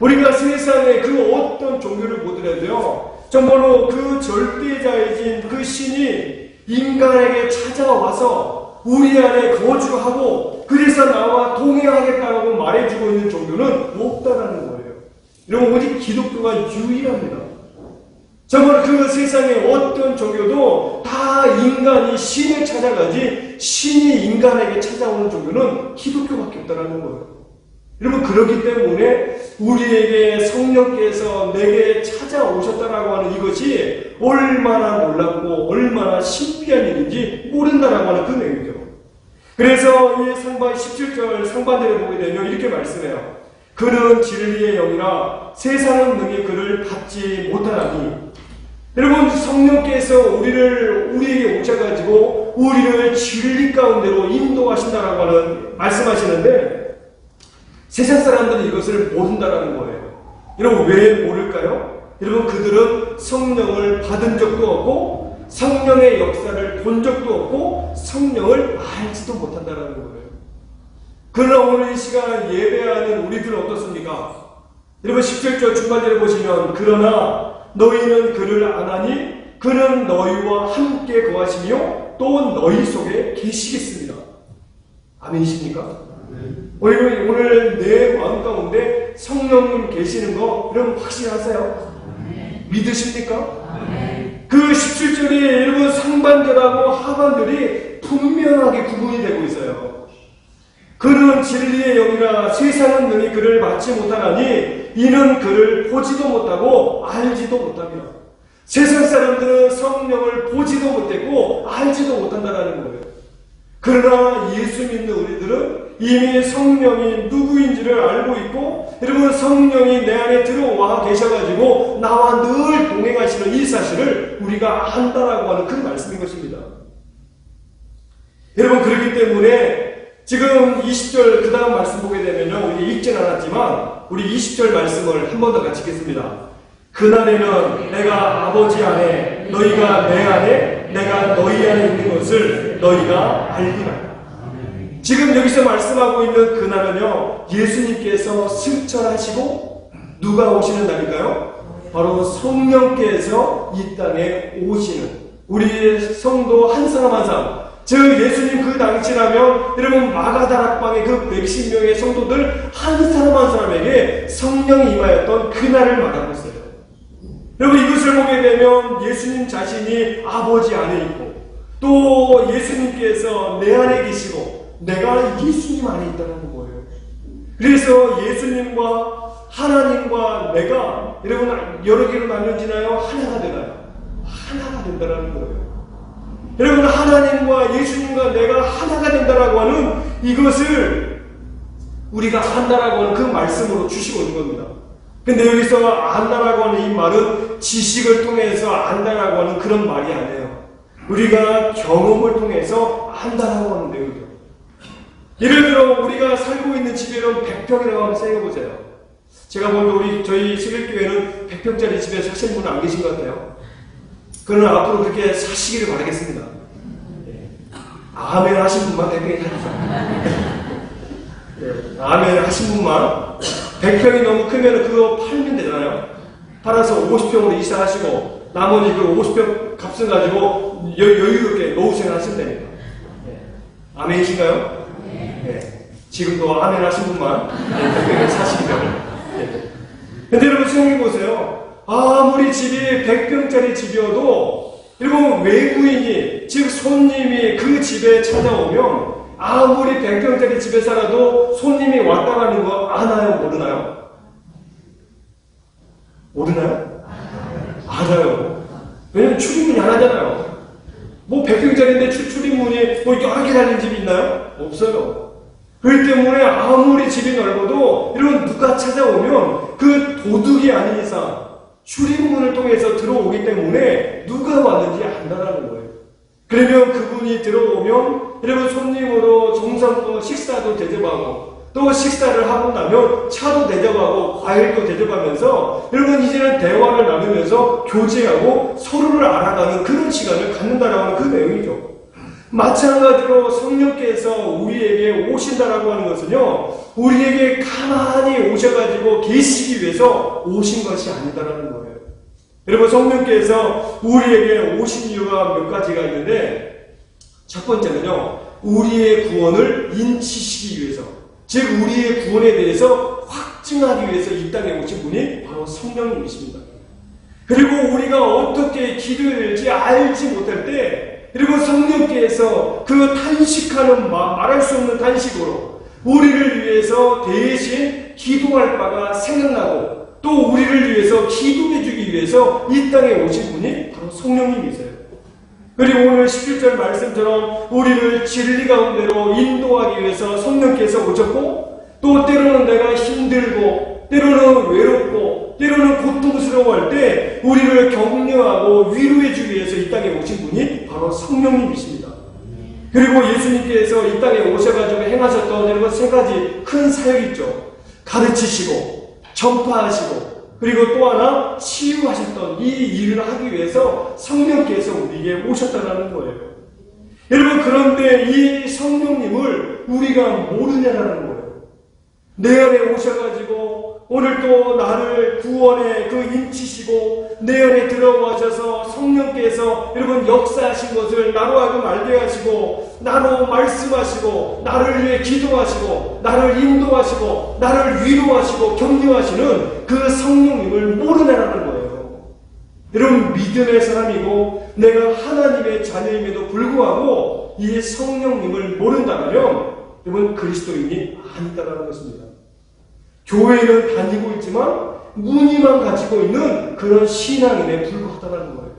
우리가 세상에 그 어떤 종교를 보더라도요, 정말로 그 절대자이신 그 신이 인간에게 찾아와서 우리 안에 거주하고 그래서 나와 동행하겠다고 말해주고 있는 종교는 없다라는 거예요. 여러분 오직 기독교가 유일합니다. 정말 그 세상의 어떤 종교도 다 인간이 신을 찾아가지 신이 인간에게 찾아오는 종교는 기독교밖에 없다라는 거예요. 여러분 그렇기 때문에 우리에게 성령께서 내게 찾아오셨다라고 하는 이것이 얼마나 놀랍고 얼마나 신비한 일인지 모른다라고 하는 그 내용이죠. 그래서 이 상반 17절 상반절에 보게 되면 이렇게 말씀해요. 그는 진리의 영이라 세상은 능히 그를 받지 못하나니. 여러분 성령께서 우리에게 오셔가지고 우리를 진리 가운데로 인도하신다라고 하는 말씀하시는데 세상 사람들은 이것을 모른다라는 거예요. 여러분 왜 모를까요? 여러분 그들은 성령을 받은 적도 없고 성령의 역사를 본 적도 없고 성령을 알지도 못한다라는 거예요. 그러나 오늘 이 시간 예배하는 우리들은 어떻습니까? 여러분 17절 중반절에 보시면 그러나 너희는 그를 아나니 그는 너희와 함께 거하시며 또 너희 속에 계시겠습니다. 아멘이십니까? 오늘 내 마음 가운데 성령님 계시는 거 여러분 확신하세요? 믿으십니까? 그 17절이 여러분 상반절하고 하반절이 분명하게 구분이 되고 있어요. 그는 진리의 영이라 세상은 능히 그를 받지 못하나니 이는 그를 보지도 못하고 알지도 못합니다. 세상 사람들은 성령을 보지도 못했고 알지도 못한다는 거예요. 그러나 예수 믿는 우리들은 이미 성령이 누구인지를 알고 있고 여러분 성령이 내 안에 들어와 계셔가지고 나와 늘 동행하시는 이 사실을 우리가 안다라고 하는 그 말씀인 것입니다. 여러분 그렇기 때문에 지금 20절 그 다음 말씀 보게 되면요 우리 읽진 않았지만 우리 20절 말씀을 한 번 더 같이 읽겠습니다. 그날에는 내가 아버지 안에 너희가 내 안에 내가 너희 안에 있는 것을 너희가 알리라. 지금 여기서 말씀하고 있는 그날은요 예수님께서 승천하시고 누가 오시는 날일까요? 바로 성령께서 이 땅에 오시는 우리 성도 한 사람 한 사람 즉 예수님 그 당시라면 여러분 마가다락방의 그 110명의 성도들 한 사람 한 사람에게 성령이 임하였던 그날을 말하고 있어요. 여러분 이것을 보게 되면 예수님 자신이 아버지 안에 있고 또 예수님께서 내 안에 계시고 내가 예수님 안에 있다는 거예요. 그래서 예수님과 하나님과 내가 여러분 여러 개로 나뉘어지나요? 하나가 되나요? 하나가 된다는 거예요. 여러분 하나님과 예수님과 내가 하나가 된다라고 하는 이것을 우리가 안다라고 하는 그 말씀으로 주시고 있는 겁니다. 근데 여기서 안다라고 하는 이 말은 지식을 통해서 안다라고 하는 그런 말이 아니에요. 우리가 경험을 통해서 안다라고 하는 내용이죠. 예를 들어 우리가 살고 있는 집에는 100평이라고 한번 생각해보세요. 제가 보면 저희 세길교회는 100평짜리 집에 사시는 분은 안 계신 것 같아요. 그러나 앞으로 그렇게 사시기를 바라겠습니다. 아멘 하신 분만 100평이 사시죠. 아멘 하신 분만 100평이 너무 크면 그거 팔면 되잖아요. 팔아서 50평으로 이사하시고 나머지 그 50평 값을 가지고 여유 있게 노후 생활 하시면 됩니다. 아멘이신가요? 네. 지금도 아멘 하신 분만 100평을 사시기 바랍니다. 근데 여러분 생각해보세요. 아무리 집이 100평짜리 집이어도 여러분 외부인이 즉 손님이 그 집에 찾아오면 아무리 100평짜리 집에 살아도 손님이 왔다라는 거 아나요? 모르나요? 모르나요? 알아요. 왜냐면 출입문이 하나잖아요. 뭐 100평짜리인데 출입문이 뭐 여러 개 달린 집이 있나요? 없어요. 그렇기 때문에 아무리 집이 넓어도 이런 누가 찾아오면 그 도둑이 아닌 이상 출입문을 통해서 들어오기 때문에 누가 왔는지 안다라는 거예요. 그러면 그분이 들어오면 여러분 손님으로 정성껏 식사도 대접하고 또 식사를 하고 나면 차도 대접하고 과일도 대접하면서 여러분 이제는 대화를 나누면서 교제하고 서로를 알아가는 그런 시간을 갖는다라고 하는 그 내용이죠. 마찬가지로 성령께서 우리에게 오신다라고 하는 것은요, 우리에게 가만히 오셔가지고 계시기 위해서 오신 것이 아니다라는 거예요. 여러분 성령께서 우리에게 오신 이유가 몇 가지가 있는데, 첫 번째는요, 우리의 구원을 인치시기 위해서, 즉 우리의 구원에 대해서 확증하기 위해서 이 땅에 오신 분이 바로 성령님이십니다. 그리고 우리가 어떻게 기도해야 될지 알지 못할 때 그리고 성령께서 그 탄식하는 말할 수 없는 탄식으로 우리를 위해서 대신 기도할 바가 생각나고 또 우리를 위해서 기도해 주기 위해서 이 땅에 오신 분이 바로 성령님이세요. 그리고 오늘 11절 말씀처럼 우리를 진리 가운데로 인도하기 위해서 성령께서 오셨고 또 때로는 내가 힘들고 때로는 외롭고 때로는 고통스러워할 때 우리를 격려하고 위로해 주기 위해서 이 땅에 오신 분이 바로 성령님이십니다. 그리고 예수님께서 이 땅에 오셔가지고 행하셨던 여러분 세 가지 큰 사역이 있죠. 가르치시고 전파하시고 그리고 또 하나 치유하셨던 이 일을 하기 위해서 성령께서 우리에게 오셨다는 거예요. 여러분 그런데 이 성령님을 우리가 모르냐라는 거예요. 내 안에 오셔가지고 오늘 또 나를 구원에 그 인치시고 내 안에 들어와셔서 성령께서 여러분 역사하신 것을 나로 하여금 알게 하시고 나로 말씀하시고 나를 위해 기도하시고 나를 인도하시고 나를 위로하시고 격려하시는 그 성령님을 모르냐라는 거예요. 여러분 믿음의 사람이고 내가 하나님의 자녀임에도 불구하고 이 성령님을 모른다면 여러분 그리스도인이 아니다라는 것입니다. 교회는 다니고 있지만 무늬만 가지고 있는 그런 신앙인에 불과하다는 거예요.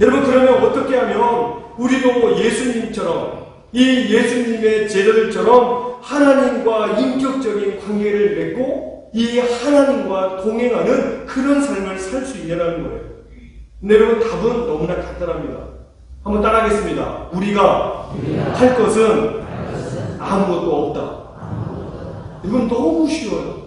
여러분 그러면 어떻게 하면 우리도 예수님처럼 이 예수님의 제자들처럼 하나님과 인격적인 관계를 맺고 이 하나님과 동행하는 그런 삶을 살 수 있냐는 거예요. 근데 여러분 답은 너무나 간단합니다. 한번 따라하겠습니다. 우리가 할 것은 아무것도 없다. 이건 너무 쉬워요.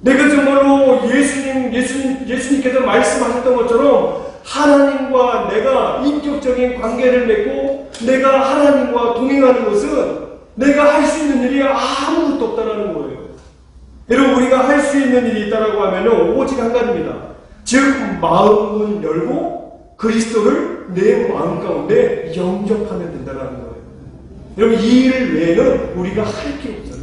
내가 정말로 예수님께서 말씀하셨던 것처럼 하나님과 내가 인격적인 관계를 맺고 내가 하나님과 동행하는 것은 내가 할 수 있는 일이 아무것도 없다는 거예요. 여러분 우리가 할 수 있는 일이 있다고 하면 오직 한 가지입니다. 즉 마음을 열고 그리스도를 내 마음 가운데 영접하면 된다는 거예요. 여러분 이 일 외에는 우리가 할 게 없어요.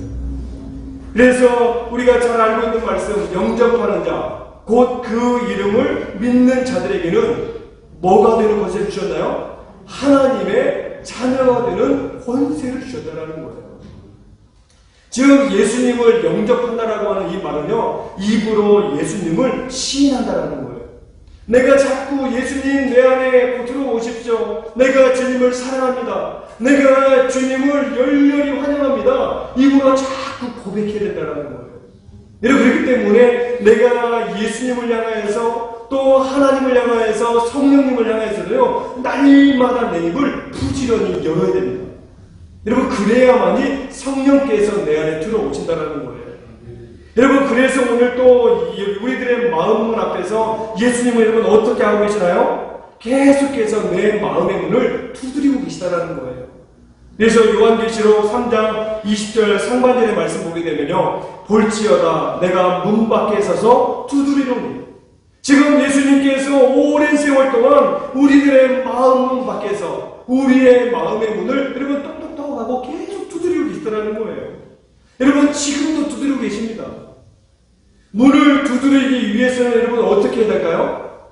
그래서 우리가 잘 알고 있는 말씀 영접하는 자 곧 그 이름을 믿는 자들에게는 뭐가 되는 것을 주셨나요? 하나님의 자녀가 되는 권세를 주셨다는 거예요. 즉 예수님을 영접한다라고 하는 이 말은요 입으로 예수님을 시인한다라는 거예요. 내가 자꾸 예수님 내 안에 들어오십시오. 내가 주님을 사랑합니다. 내가 주님을 열렬히 환영합니다. 입으로 자꾸 고백해야 된다는 거예요. 여러분 그렇기 때문에 내가 예수님을 향하여서 또 하나님을 향하여서 성령님을 향하여서도요 날마다 내 입을 부지런히 열어야 됩니다. 여러분 그래야만이 성령께서 내 안에 들어오신다는 거예요. 여러분 그래서 오늘 또 우리들의 마음문 앞에서 예수님을 여러분 어떻게 하고 계시나요? 계속해서 내 마음의 문을 두드리고 계시다는 거예요. 그래서 요한계시록 3장 20절 상반절의 말씀 보게 되면요 볼지어다 내가 문 밖에 서서 두드리노니 지금 예수님께서 오랜 세월 동안 우리들의 마음문 밖에서 우리의 마음의 문을 여러분 똑똑똑 하고 계속 두드리고 계시다는 거예요. 여러분 지금도 두드리고 계십니다. 문을 두드리기 위해서는 여러분 어떻게 해야 될까요?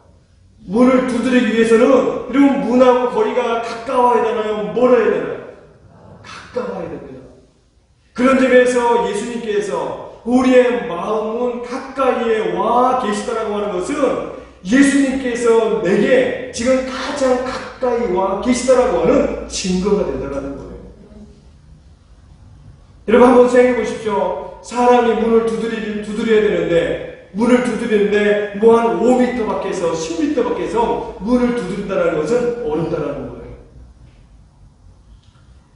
문을 두드리기 위해서는 여러분 문하고 거리가 가까워야 되나요? 멀어야 되나요? 가까워야 됩니다. 그런 점에서 예수님께서 우리의 마음은 가까이에 와 계시다라고 하는 것은 예수님께서 내게 지금 가장 가까이 와 계시다라고 하는 증거가 된다는 거예요. 여러분 한번 생각해 보십시오. 사람이 문을 두드려야 되는데 문을 두드리는데 뭐 한 5m 밖에서 10m 밖에서 문을 두드린다는 것은 어렵다는 거예요.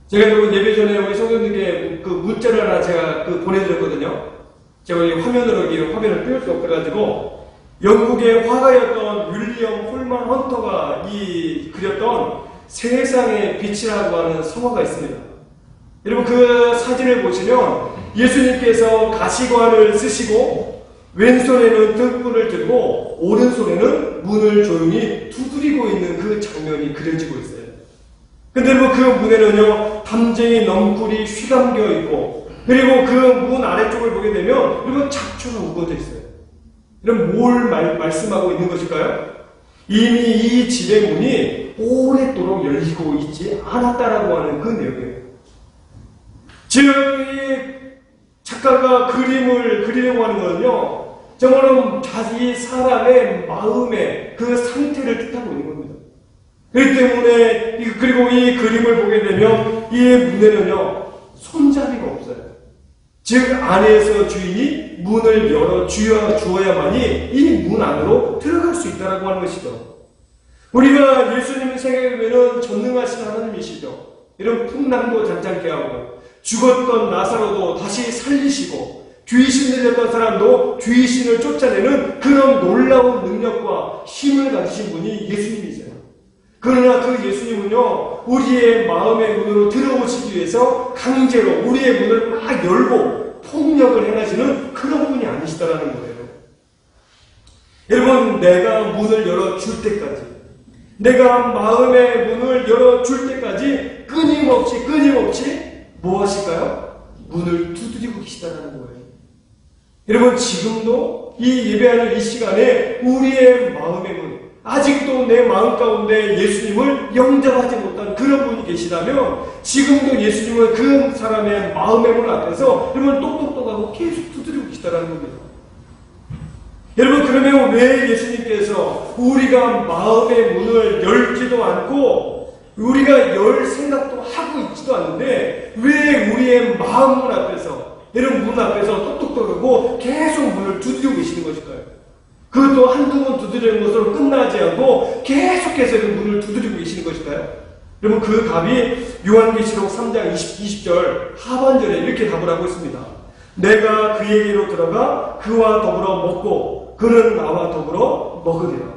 제가 그 예배 전에 우리 성도님께 그 문자를 하나 제가 보내드렸거든요. 제가 이 화면으로 이 화면을 띄울 수 없어가지고 영국의 화가였던 윌리엄 홀만 헌터가 그렸던 세상의 빛이라고 하는 성화가 있습니다. 여러분 그 사진을 보시면 예수님께서 가시관을 쓰시고 왼손에는 등불을 들고 오른손에는 문을 조용히 두드리고 있는 그 장면이 그려지고 있어요. 근데 뭐 그 문에는요 담쟁이 넝쿨이 휘감겨 있고 그리고 그 문 아래쪽을 보게 되면 이런 잡초가 우거져 있어요. 이런 뭘 말씀하고 있는 것일까요? 이미 이 집의 문이 오랫도록 열리고 있지 않았다라고 하는 그 내용이에요. 지금 이 작가가 그림을 그리려고 하는 거는요, 정말로 자기 사람의 마음의 그 상태를 뜻하고 있는 겁니다. 그렇기 때문에, 그리고 이 그림을 보게 되면 이 문에는요, 손잡이가 없어요. 즉, 안에서 주인이 문을 열어 주어야만이 이 문 안으로 들어갈 수 있다라고 하는 것이죠. 우리가 예수님을 생각해보면 전능하신 하나님이시죠. 이런 풍랑도 잔잔케 하고, 죽었던 나사로도 다시 살리시고, 귀신 들렸던 사람도 귀신을 쫓아내는 그런 놀라운 능력과 힘을 가지신 분이 예수님이세요. 그러나 그 예수님은요, 우리의 마음의 문으로 들어오시기 위해서 강제로 우리의 문을 막 열고 폭력을 행하시는 그런 분이 아니시다라는 거예요. 여러분, 내가 문을 열어줄 때까지, 내가 마음의 문을 열어줄 때까지 끊임없이 뭐 하실까요? 문을 두드리고 계시다는 거예요. 여러분, 지금도 이 예배하는 이 시간에 우리의 마음의 문, 아직도 내 마음 가운데 예수님을 영접하지 못한 그런 분이 계시다면 지금도 예수님은 그 사람의 마음의 문 앞에서 여러분 똑똑똑하고 계속 두드리고 계시다는 겁니다. 여러분, 그러면 왜 예수님께서 우리가 마음의 문을 열지도 않고 우리가 열 생각도 하고 있지도 않는데 왜 우리의 마음 문 앞에서, 여러분 문 앞에서 똑똑똑하고 계속 문을 두드리고 계시는 것일까요? 그것도 한두 번 두드리는 것으로 끝나지 않고 계속해서 그 문을 두드리고 계시는 것일까요? 여러분, 그 답이 요한계시록 3장 20절 하반절에 이렇게 답을 하고 있습니다. 내가 그에게로 들어가 그와 더불어 먹고 그는 나와 더불어 먹으리라.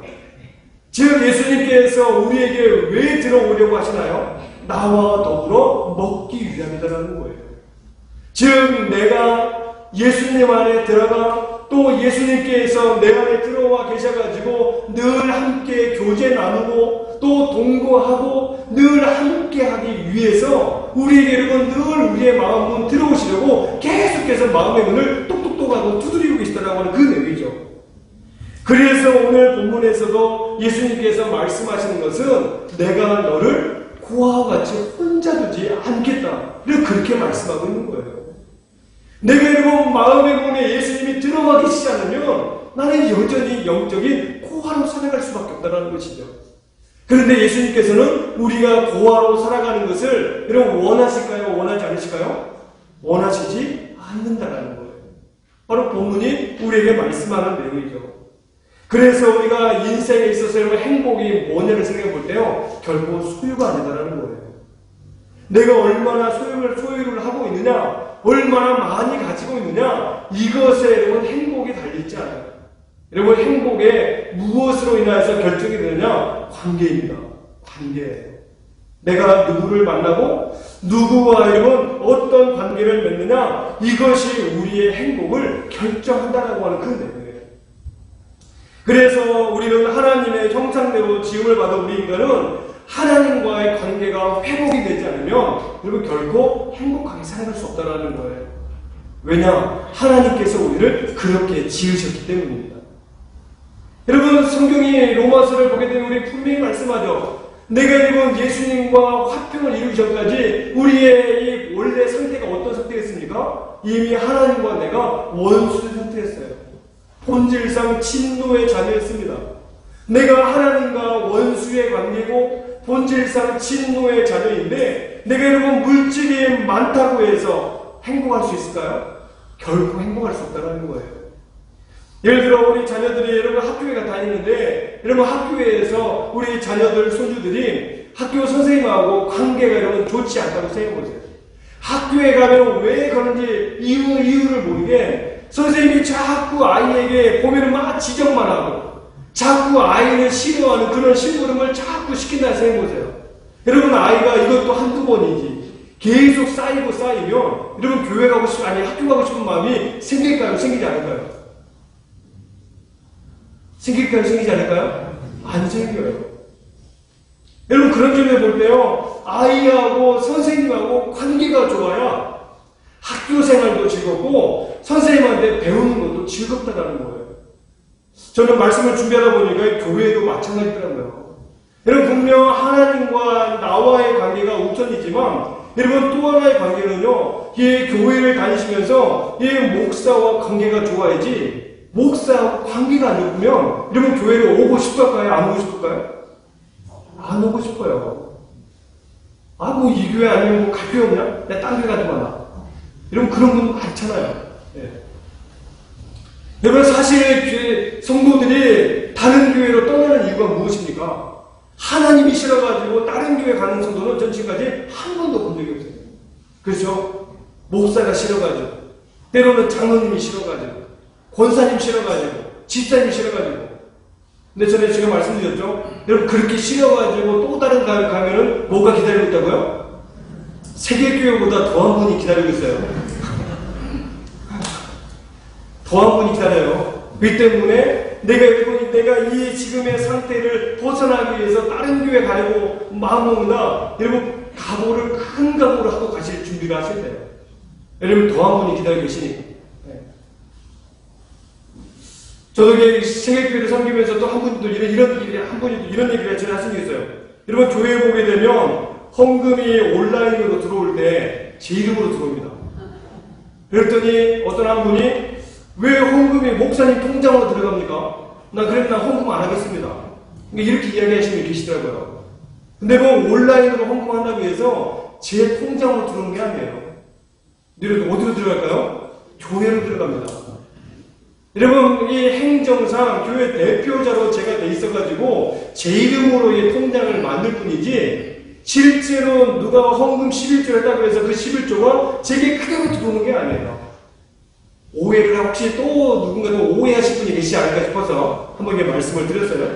즉 예수님께서 우리에게 왜 들어오려고 하시나요? 나와 더불어 먹기 위함이라는 거예요. 즉 내가 예수님 안에 들어가 또 예수님께서 내 안에 들어와 계셔가지고 늘 함께 교제 나누고 또 동거하고 늘 함께 하기 위해서 우리에게 여러분 늘 우리의 마음문 들어오시려고 계속해서 마음의 문을 똑똑똑하고 두드리고 계시다라고 하는 그 내용이죠. 그래서 오늘 본문에서도 예수님께서 말씀하시는 것은 내가 너를 고아와 같이 혼자 두지 않겠다를 그렇게 말씀하고 있는 거예요. 내가 여러분 마음의 문에 예수님이 들어가 계시지 않으면 나는 여전히 영적인 고아로 살아갈 수밖에 없다는 것이죠. 그런데 예수님께서는 우리가 고아로 살아가는 것을 여러분 원하실까요? 원하지 않으실까요? 원하시지 않는다는 거예요. 바로 본문이 우리에게 말씀하는 내용이죠. 그래서 우리가 인생에 있어서 행복이 뭐냐를 생각해 볼 때요, 결코 소유가 아니다라는 거예요. 내가 얼마나 소유를 하고 있느냐, 얼마나 많이 가지고 있느냐, 이것에 여러분 행복이 달려있지 않아요. 여러분 행복에 무엇으로 인해서 결정이 되느냐? 관계입니다. 관계예요. 내가 누구를 만나고 누구와 여러분 어떤 관계를 맺느냐, 이것이 우리의 행복을 결정한다라고 하는 그 내용이에요. 그래서 우리는 하나님의 형상대로 지음을 받은 우리 인간은 하나님과의 관계가 회복이 되지 않으면 여러분 결코 행복하게 살아갈 수 없다는 거예요. 왜냐? 하나님께서 우리를 그렇게 지으셨기 때문입니다. 여러분 성경이 로마서를 보게 되면 우리 분명히 말씀하죠. 내가 여러분 예수님과 화평을 이루기 전까지 우리의 이 원래 상태가 어떤 상태였습니까? 이미 하나님과 내가 원수의 상태였어요. 본질상 진노의 자녀였습니다. 내가 하나님과 원수의 관계고 본질상 진노의 자녀인데 내가 여러분 물질이 많다고 해서 행복할 수 있을까요? 결코 행복할 수 없다는 거예요. 예를 들어 우리 자녀들이 여러분 학교에 다니는데 여러분 학교에서 우리 자녀들 손주들이 학교 선생님하고 관계가 여러분 좋지 않다고 생각해보세요. 학교에 가면 왜 그런지 이유를 모르게 선생님이 자꾸 아이에게 보면은 막 지적만 하고 자꾸 아이는 싫어하는 그런 심부름을 자꾸 시킨다 생각해보세요. 여러분 아이가 이것도 한두 번이지 계속 쌓이고 쌓이면 여러분 교회 가고 싶은 아니 학교 가고 싶은 마음이 생길까요? 생기지 않을까요? 생길까요? 생기지 않을까요? 안 생겨요. 여러분 그런 점에 볼 때요 아이하고 선생님하고 관계가 좋아야 학교 생활도 즐겁고 선생님한테 배우는 것도 즐겁다라는 거예요. 저는 말씀을 준비하다 보니까 교회도 마찬가지더라고요. 여러분 분명 하나님과 나와의 관계가 우선이지만 여러분 또 하나의 관계는요 이 교회를 다니시면서 이 목사와 관계가 좋아야지 목사와 관계가 안 좋으면 여러분 교회를 오고 싶을까요? 안 오고 싶을까요? 안 오고 싶어요. 아, 뭐 이 교회 아니면 뭐 갈 교회 없냐? 내가 딴 교회 가지 마라. 여러분 그런 분도 많잖아요. 예. 여러분 사실 성도들이 다른 교회로 떠나는 이유가 무엇입니까? 하나님이 싫어가지고 다른 교회 가는 성도는 전 지금까지 한 번도 본 적이 없어요. 그렇죠? 목사가 싫어가지고 때로는 장로님이 싫어가지고 권사님 싫어가지고 집사님 싫어가지고 근데 전에 제가 말씀드렸죠? 여러분 그렇게 싫어가지고 또 다른 교회 가면은 뭐가 기다리고 있다고요? 세계교회보다 더한 분이 기다리고 있어요. 더한 분이 기다려요. 그 때문에 내가 이 지금의 상태를 벗어나기 위해서 다른 교회 가려고 마음먹는다. 여러분 각오를 큰 각오를 하고 가실 준비를 하셔야 돼요. 여러분 더한 분이 기다리고 계시니까. 네. 저도 세계교회를 섬기면서 또 한 분도 이런 얘기를 전에 하신 게 있어요. 여러분 교회에 보게 되면 헌금이 온라인으로 들어올 때 제 이름으로 들어옵니다. 그랬더니 어떤 한 분이 왜 헌금이 목사님 통장으로 들어갑니까? 나 헌금 안 하겠습니다. 이렇게 이야기하시는 분 계시더라고요. 근데 뭐 온라인으로 헌금한다고 해서 제 통장으로 들어오는 게 아니에요. 여러분 어디로 들어갈까요? 교회로 들어갑니다. 여러분 이 행정상 교회 대표자로 제가 돼 있어가지고 제 이름으로 이 통장을 만들 뿐이지 실제로 누가 헌금 11조를 했다고 해서 그 11조가 제게 그대로 들어오는 게 아니에요. 오해를 혹시 또 누군가 또 오해하실 분이 계시지 않을까 싶어서 한번 이렇게 말씀을 드렸어요.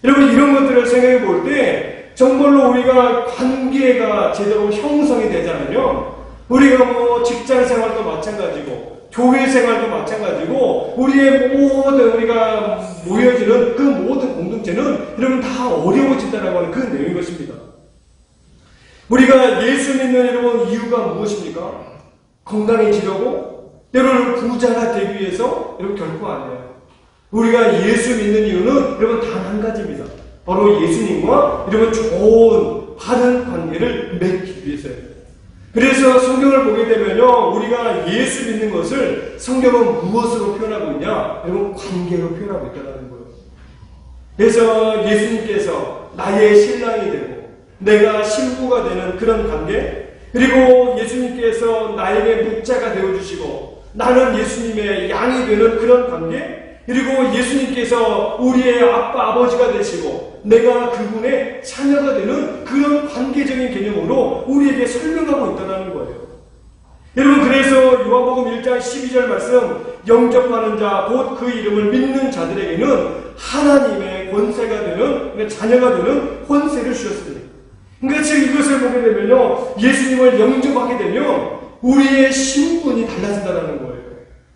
여러분 이런 것들을 생각해 볼 때 정말로 우리가 관계가 제대로 형성이 되잖아요. 우리가 뭐 직장 생활도 마찬가지고 교회 생활도 마찬가지고 우리의 모든 우리가 모여지는 그 모든 공동체는 여러분 다 어려워진다라고 하는 그 내용인 것입니다. 우리가 예수 믿는 여러분 이유가 무엇입니까? 건강해지려고? 때로는 부자가 되기 위해서? 여러분 결코 아니에요. 우리가 예수 믿는 이유는 여러분 단 한 가지입니다. 바로 예수님과 여러분 좋은 바른 관계를 맺기 위해서예요. 그래서 성경을 보게 되면요 우리가 예수 믿는 것을 성경은 무엇으로 표현하고 있냐? 여러분 관계로 표현하고 있다는 거예요. 그래서 예수님께서 나의 신랑이 되고 내가 신부가 되는 그런 관계, 그리고 예수님께서 나에게 목자가 되어주시고 나는 예수님의 양이 되는 그런 관계, 그리고 예수님께서 우리의 아빠 아버지가 되시고 내가 그분의 자녀가 되는 그런 관계적인 개념으로 우리에게 설명하고 있다는 거예요. 여러분 그래서 요한복음 1장 12절 말씀 영접하는 자 곧 그 이름을 믿는 자들에게는 하나님의 권세가 되는 자녀가 되는 권세를 주셨습니다. 그러니까 즉 이것을 보게 되면요 예수님을 영접하게 되면 우리의 신분이 달라진다는 거예요.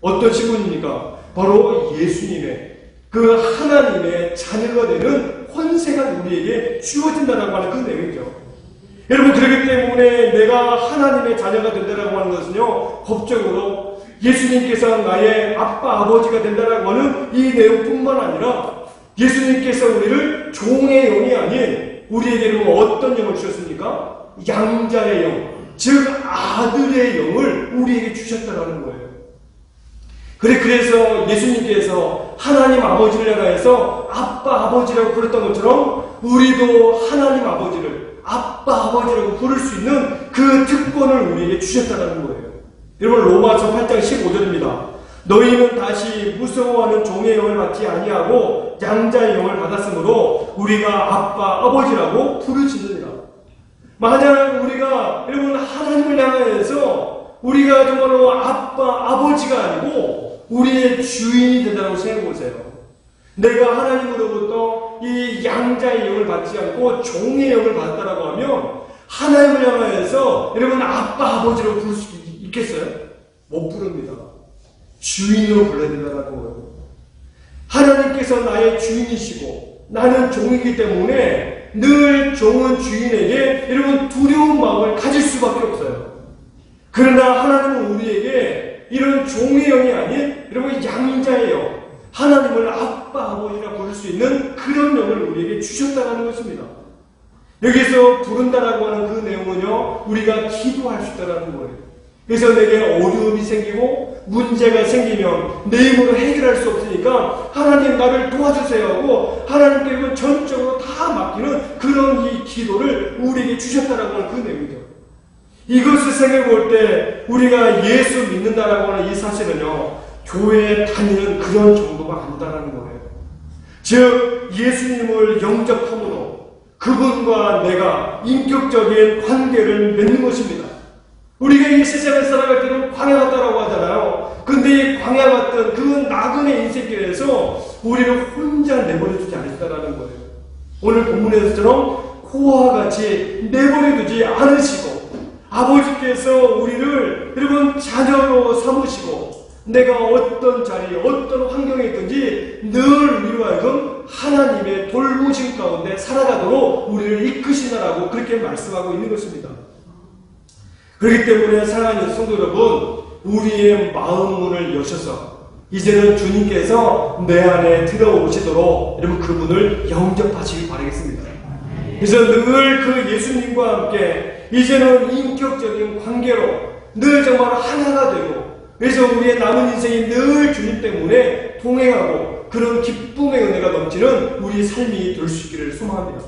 어떤 신분입니까? 바로 예수님의 그 하나님의 자녀가 되는 권세가 우리에게 주어진다라고 하는 그 내용이죠. 여러분 그렇기 때문에 내가 하나님의 자녀가 된다라고 하는 것은요 법적으로 예수님께서 나의 아빠 아버지가 된다라고 하는 이 내용뿐만 아니라 예수님께서 우리를 종의 영이 아닌 우리에게는 어떤 영을 주셨습니까? 양자의 영, 즉 아들의 영을 우리에게 주셨다라는 거예요. 그래서 예수님께서 하나님 아버지를 향하여서 아빠 아버지라고 부르던 것처럼 우리도 하나님 아버지를 아빠 아버지라고 부를 수 있는 그 특권을 우리에게 주셨다는 거예요. 여러분 로마서 8장 15절입니다. 너희는 다시 무서워하는 종의 영을 받지 아니하고 양자의 영을 받았으므로 우리가 아빠 아버지라고 부르짖느니라. 만약 우리가 여러분 하나님을 향하여서 우리가 정말로 아버지가 아니고 우리의 주인이 된다고 생각해 보세요. 내가 하나님으로부터 이 양자의 영을 받지 않고 종의 영을 받았다라고 하면 하나님을 향하여서 여러분 아버지로 부를 수 있겠어요? 못 부릅니다. 주인으로 불러야 된다는 거예요. 하나님께서 나의 주인이시고 나는 종이기 때문에 늘 종은 주인에게 여러분 두려운 마음을 가질 수밖에 없어요. 그러나 하나님은 우리에게 이런 종의 영이 아닌 여러분 양자의 영, 하나님을 아버지라 부를 수 있는 그런 영을 우리에게 주셨다는 것입니다. 여기서 부른다라고 하는 그 내용은요, 우리가 기도할 수 있다는 거예요. 그래서 내게 어려움이 생기고 문제가 생기면 내 힘으로 해결할 수 없으니까 하나님 나를 도와주세요 하고 하나님께 전적으로 다 맡기는 그런 이 기도를 우리에게 주셨다라고 하는 그 내용이죠. 이것을 생각해 볼 때 우리가 예수 믿는다라고 하는 이 사실은요, 교회에 다니는 그런 정도가 아니다라는 거예요. 즉 예수님을 영접함으로 그분과 내가 인격적인 관계를 맺는 것입니다. 우리가 이 세상에 살아갈 때는 광야 같다라고 하잖아요. 근데 이 광야 같은 그 나그네 인생길에서 우리를 혼자 내버려두지 않았다라는 거예요. 오늘 본문에서처럼 코와 같이 내버려두지 않으시고 아버지께서 우리를 여러분 자녀로 삼으시고 내가 어떤 자리, 어떤 환경에 있든지 늘 우리로 하여금 하나님의 돌보심 가운데 살아가도록 우리를 이끄시나라고 그렇게 말씀하고 있는 것입니다. 그렇기 때문에 사랑하는 성도 여러분, 우리의 마음 문을 여셔서 이제는 주님께서 내 안에 들어오시도록 여러분 그분을 영접하시길 바라겠습니다. 그래서 늘 그 예수님과 함께 이제는 인격적인 관계로 늘 정말 하나가 되고 그래서 우리의 남은 인생이 늘 주님 때문에 동행하고 그런 기쁨의 은혜가 넘치는 우리 삶이 될 수 있기를 소망합니다.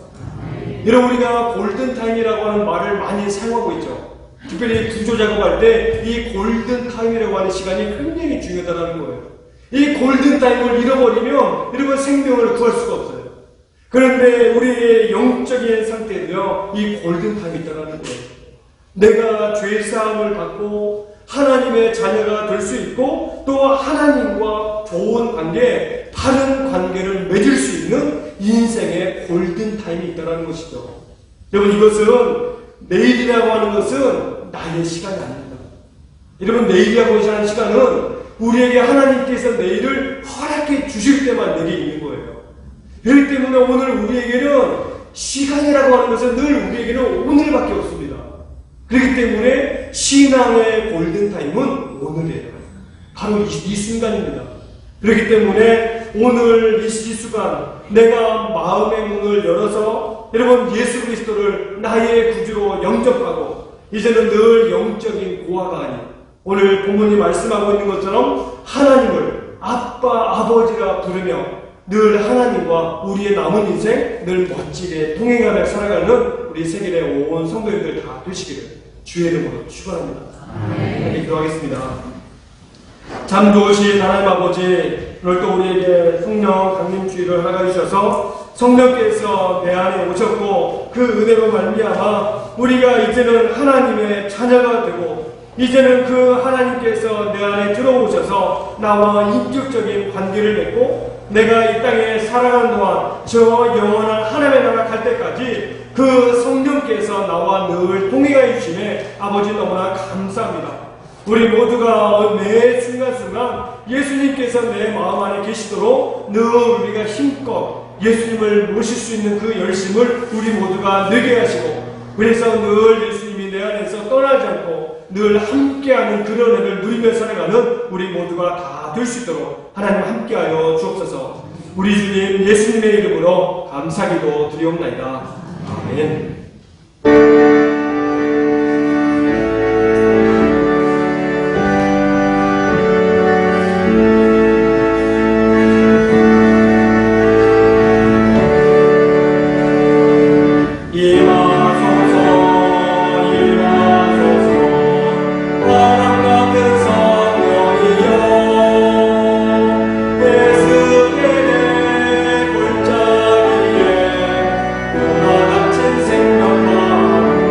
여러분 우리가 골든타임이라고 하는 말을 많이 사용하고 있죠. 특별히 구조 작업할 때 이 골든타임이라고 하는 시간이 굉장히 중요하다는 거예요. 이 골든타임을 잃어버리면 여러분 생명을 구할 수가 없어요. 그런데 우리의 영적인 상태도요, 이 골든타임이 있다는 거예요. 내가 죄사함을 받고 하나님의 자녀가 될 수 있고 또 하나님과 좋은 관계, 바른 관계를 맺을 수 있는 인생의 골든타임이 있다는 것이죠. 여러분 이것은 내일이라고 하는 것은 나의 시간이 아닙니다. 여러분 내일이라고 하는 시간은 우리에게 하나님께서 내일을 허락해 주실 때만 내게 있는 거예요. 그렇기 때문에 오늘 우리에게는 시간이라고 하는 것은 늘 우리에게는 오늘밖에 없습니다. 그렇기 때문에 신앙의 골든타임은 오늘이에요. 바로 이 순간입니다. 그렇기 때문에 오늘 이 시간 내가 마음의 문을 열어서 여러분 예수 그리스도를 나의 구주로 영접하고 이제는 늘 영적인 고아가 아닌 오늘 본문이 말씀하고 있는 것처럼 하나님을 아버지라 부르며 늘 하나님과 우리의 남은 인생 늘 멋지게 동행하며 살아가는 우리 세계의 온 성도님들 다 되시기를 주의 이름으로 축원합니다. 함께 기도하겠습니다. 참 좋으신 하나님 아버지, 오늘 또 우리에게 성령 강림주의를 허락해 주셔서 성령께서 내 안에 오셨고 그 은혜로 말미암아 우리가 이제는 하나님의 자녀가 되고 이제는 그 하나님께서 내 안에 들어오셔서 나와 인격적인 관계를 맺고 내가 이 땅에 살아가는 동안 저 영원한 하나님의 나라 갈 때까지 그 성령께서 나와 늘 동행하여 주심에 아버지 너무나 감사합니다. 우리 모두가 매 순간순간 예수님께서 내 마음 안에 계시도록 늘 우리가 힘껏 예수님을 모실 수 있는 그 열심을 우리 모두가 늘게 하시고 그래서 늘 예수님이 내 안에서 떠나지 않고 늘 함께하는 그런 은혜를 누리며 살아가는 우리 모두가 다 될 수 있도록 하나님 함께하여 주옵소서. 우리 주님 예수님의 이름으로 감사기도 드리옵나이다. 아멘. 생명과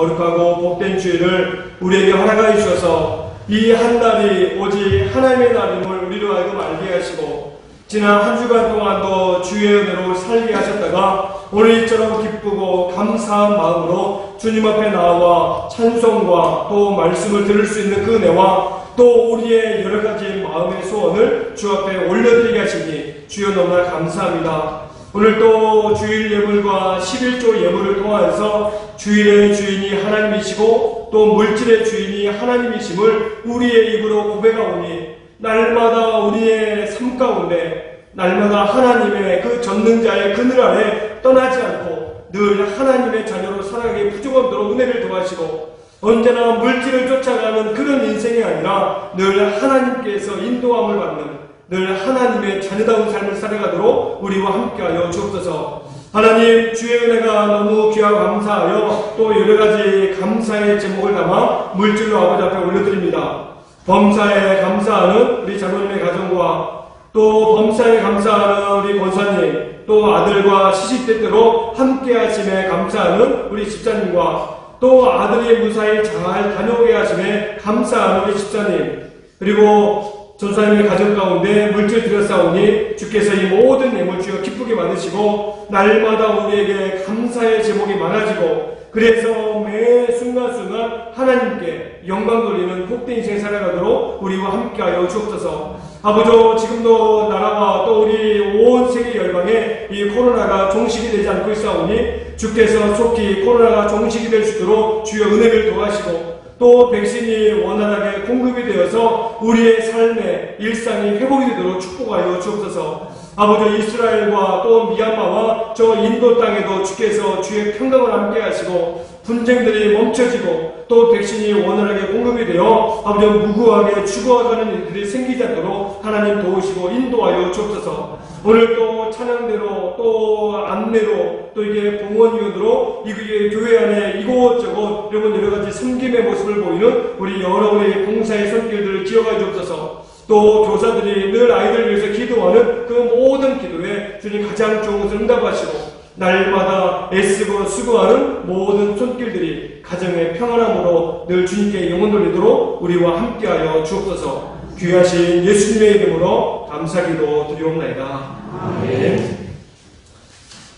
거룩하고 복된 주일을 우리에게 허락하여 주셔서 이 한 날이 오직 하나님의 날임을 우리로 알고 알게 하시고 지난 한 주간 동안도 주의 은혜로 살게 하셨다가 오늘 이처럼 기쁘고 감사한 마음으로 주님 앞에 나와 찬송과 또 말씀을 들을 수 있는 그 은혜와 또 우리의 여러 가지 마음의 소원을 주 앞에 올려드리게 하시니 주여 너무나 감사합니다. 오늘 또 주일 예물과 11조 예물을 통하여서 주일의 주인이 하나님이시고 또 물질의 주인이 하나님이심을 우리의 입으로 고백하오니 날마다 우리의 삶 가운데 날마다 하나님의 그 전능자의 그늘 아래 떠나지 않고 늘 하나님의 자녀로 살아가기 부족함도록 은혜를 도와시고 언제나 물질을 쫓아가는 그런 인생이 아니라 늘 하나님께서 인도함을 받는 늘 하나님의 자녀다운 삶을 살아가도록 우리와 함께하여 주옵소서. 하나님 주의 은혜가 너무 귀하고 감사하여 또 여러가지 감사의 제목을 담아 물질로 아버지 앞에 올려드립니다. 범사에 감사하는 우리 장로님의 가정과 또 범사에 감사하는 우리 권사님 또 아들과 시집때때로 함께하심에 감사하는 우리 집사님과 또 아들이 무사히 잘 다녀오게 하심에 감사하는 우리 집사님 그리고 전사님의 가정 가운데 물질 드렸사오니 주께서 이 모든 예물 주여 기쁘게 받으시고 날마다 우리에게 감사의 제목이 많아지고 그래서 매 순간순간 하나님께 영광 돌리는 복된 인생 살아가도록 우리와 함께하여 주옵소서. 아버지 지금도 나라와 또 우리 온 세계 열방에 이 코로나가 종식이 되지 않고 있사오니 주께서 속히 코로나가 종식이 될 수 있도록 주여 은혜를 도와시고 또 백신이 원활하게 공급이 되어서 우리의 삶의 일상이 회복이 되도록 축복하여 주옵소서. 아버지 이스라엘과 또 미얀마와 저 인도 땅에도 주께서 주의 평강을 함께 하시고 분쟁들이 멈춰지고 또 백신이 원활하게 공급이 되어 아버지 무고하게 죽어가는 일들이 생기지 않도록 하나님 도우시고 인도하여 주옵소서. 오늘 또 찬양대로 또 안내로 또 이게 봉헌위원으로 이 교회 안에 이곳저곳 여러분 여러가지 섬김의 모습을 보이는 우리 여러 우리 봉사의 손길들을 기억하여 주옵소서. 또 교사들이 늘 아이들을 위해서 기도하는 그 모든 기도에 주님 가장 좋은 것을 응답하시고 날마다 애쓰고 수고하는 모든 손길들이 가정의 평안함으로 늘 주님께 영혼 돌리도록 우리와 함께하여 주옵소서. 귀하신 예수님의 이름으로 감사기도 드리옵나이다. 아멘.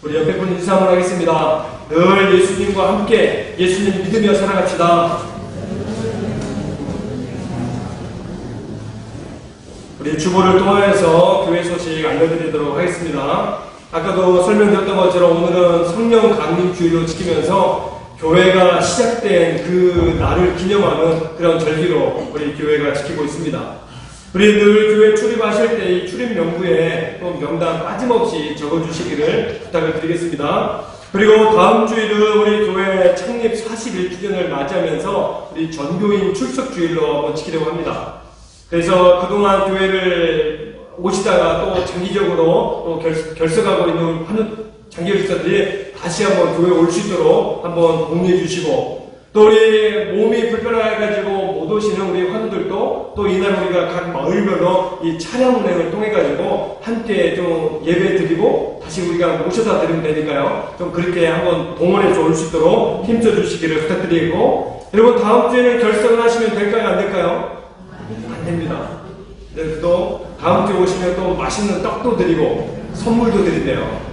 우리 옆에 분 인사 한번 하겠습니다. 늘 예수님과 함께 예수님 믿으며 살아갑시다. 우리 주보를 통하여서 교회 소식 알려드리도록 하겠습니다. 아까도 설명드렸던 것처럼 오늘은 성령 강림 주일로 지키면서 교회가 시작된 그 날을 기념하는 그런 절기로 우리 교회가 지키고 있습니다. 우리 늘 교회 출입하실 때 이 출입 명부에 또 명단 빠짐없이 적어주시기를 부탁을 드리겠습니다. 그리고 다음 주일은 우리 교회 창립 41주년을 맞이하면서 우리 전교인 출석 주일로 한번 지키려고 합니다. 그래서 그동안 교회를 오시다가 또 장기적으로 또 결석하고 있는 장기 결석들이 다시 한번 교회에 올 수 있도록 한번 공유해 주시고 또 우리 몸이 불편해가지고 못 오시는 우리 환우들도 또 이날 우리가 각 마을별로 이 차량 운행을 통해가지고 함께 좀 예배 드리고 다시 우리가 모셔다 드리면 되니까요. 좀 그렇게 한번 동원해서 올 수 있도록 힘써 주시기를 부탁드리고 여러분 다음 주에는 결석을 하시면 될까요? 안 될까요? 안 됩니다. 네, 또 다음 주에 오시면 또 맛있는 떡도 드리고 선물도 드린대요.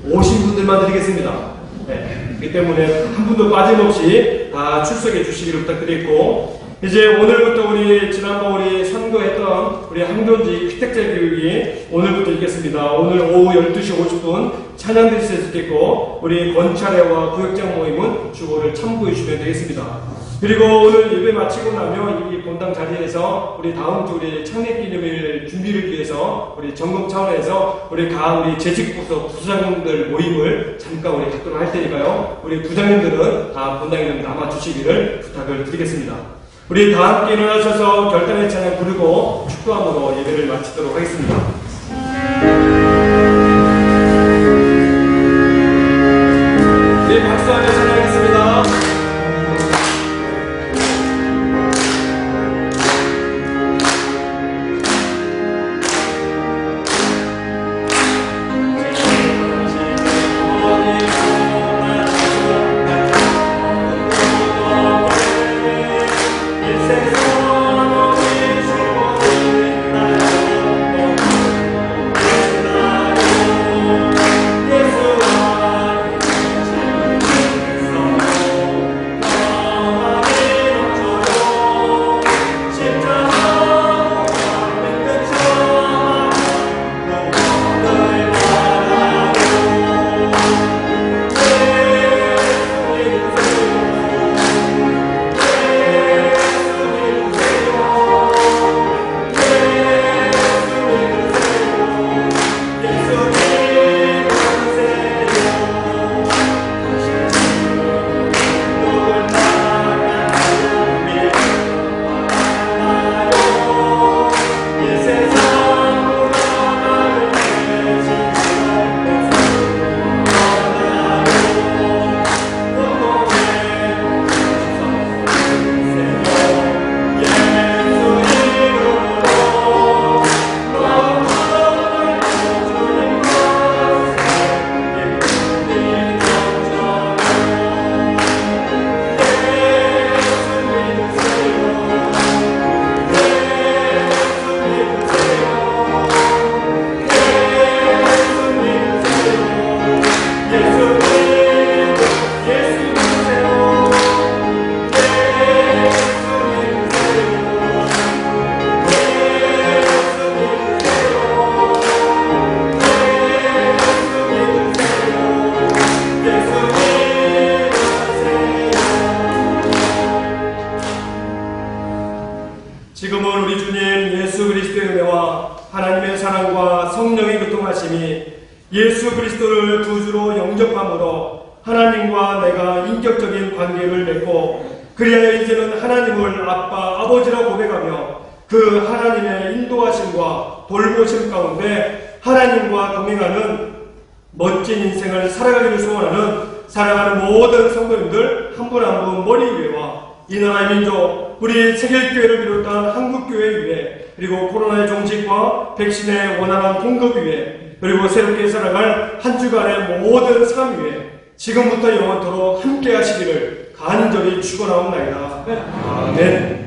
오신 분들만 드리겠습니다. 네, 그렇기 때문에 한 분도 빠짐없이 다 출석해 주시기를 부탁드리고 이제 오늘부터 우리 지난번 우리 선거했던 우리 항존지 피택자 교육이 오늘부터 있겠습니다. 오늘 오후 12시 50분 찬양 드릴 수 있겠고 우리 권차례와 구역장 모임은 주보를 참고해 주시면 되겠습니다. 그리고 오늘 예배 마치고 나면 이 본당 자리에서 우리 다음 주 우리 창립기념일 준비를 위해서 우리 점검 차원에서 우리 재직부서 부장님들 모임을 잠깐 우리 갖도록 할 테니까요. 우리 부장님들은 다 본당에 남아주시기를 부탁을 드리겠습니다. 우리 다 함께 일어나셔서 결단의 찬양 부르고 축도함으로 예배를 마치도록 하겠습니다. 네, 박수하며 찬양하겠습니다. 사랑과 성령의 교통하심이 예수 그리스도를 구주로 영접함으로 하나님과 내가 인격적인 관계를 맺고 그리하여 이제는 하나님을 아빠, 아버지라 고백하며 그 하나님의 인도하심과 돌보심 가운데 하나님과 동행하는 멋진 인생을 살아가기를 소원하는 사랑하는 모든 성도님들 한 분 한 분 머리 위에와 이 나라의 민족, 우리 세계교회를 비롯한 한국교회 위에 그리고 코로나의 종식과 백신의 원활한 공급 위에 그리고 새롭게 살아갈 한 주간의 모든 삶 위에 지금부터 영원토록 함께 하시기를 간절히 축원하옵나이다. 아멘.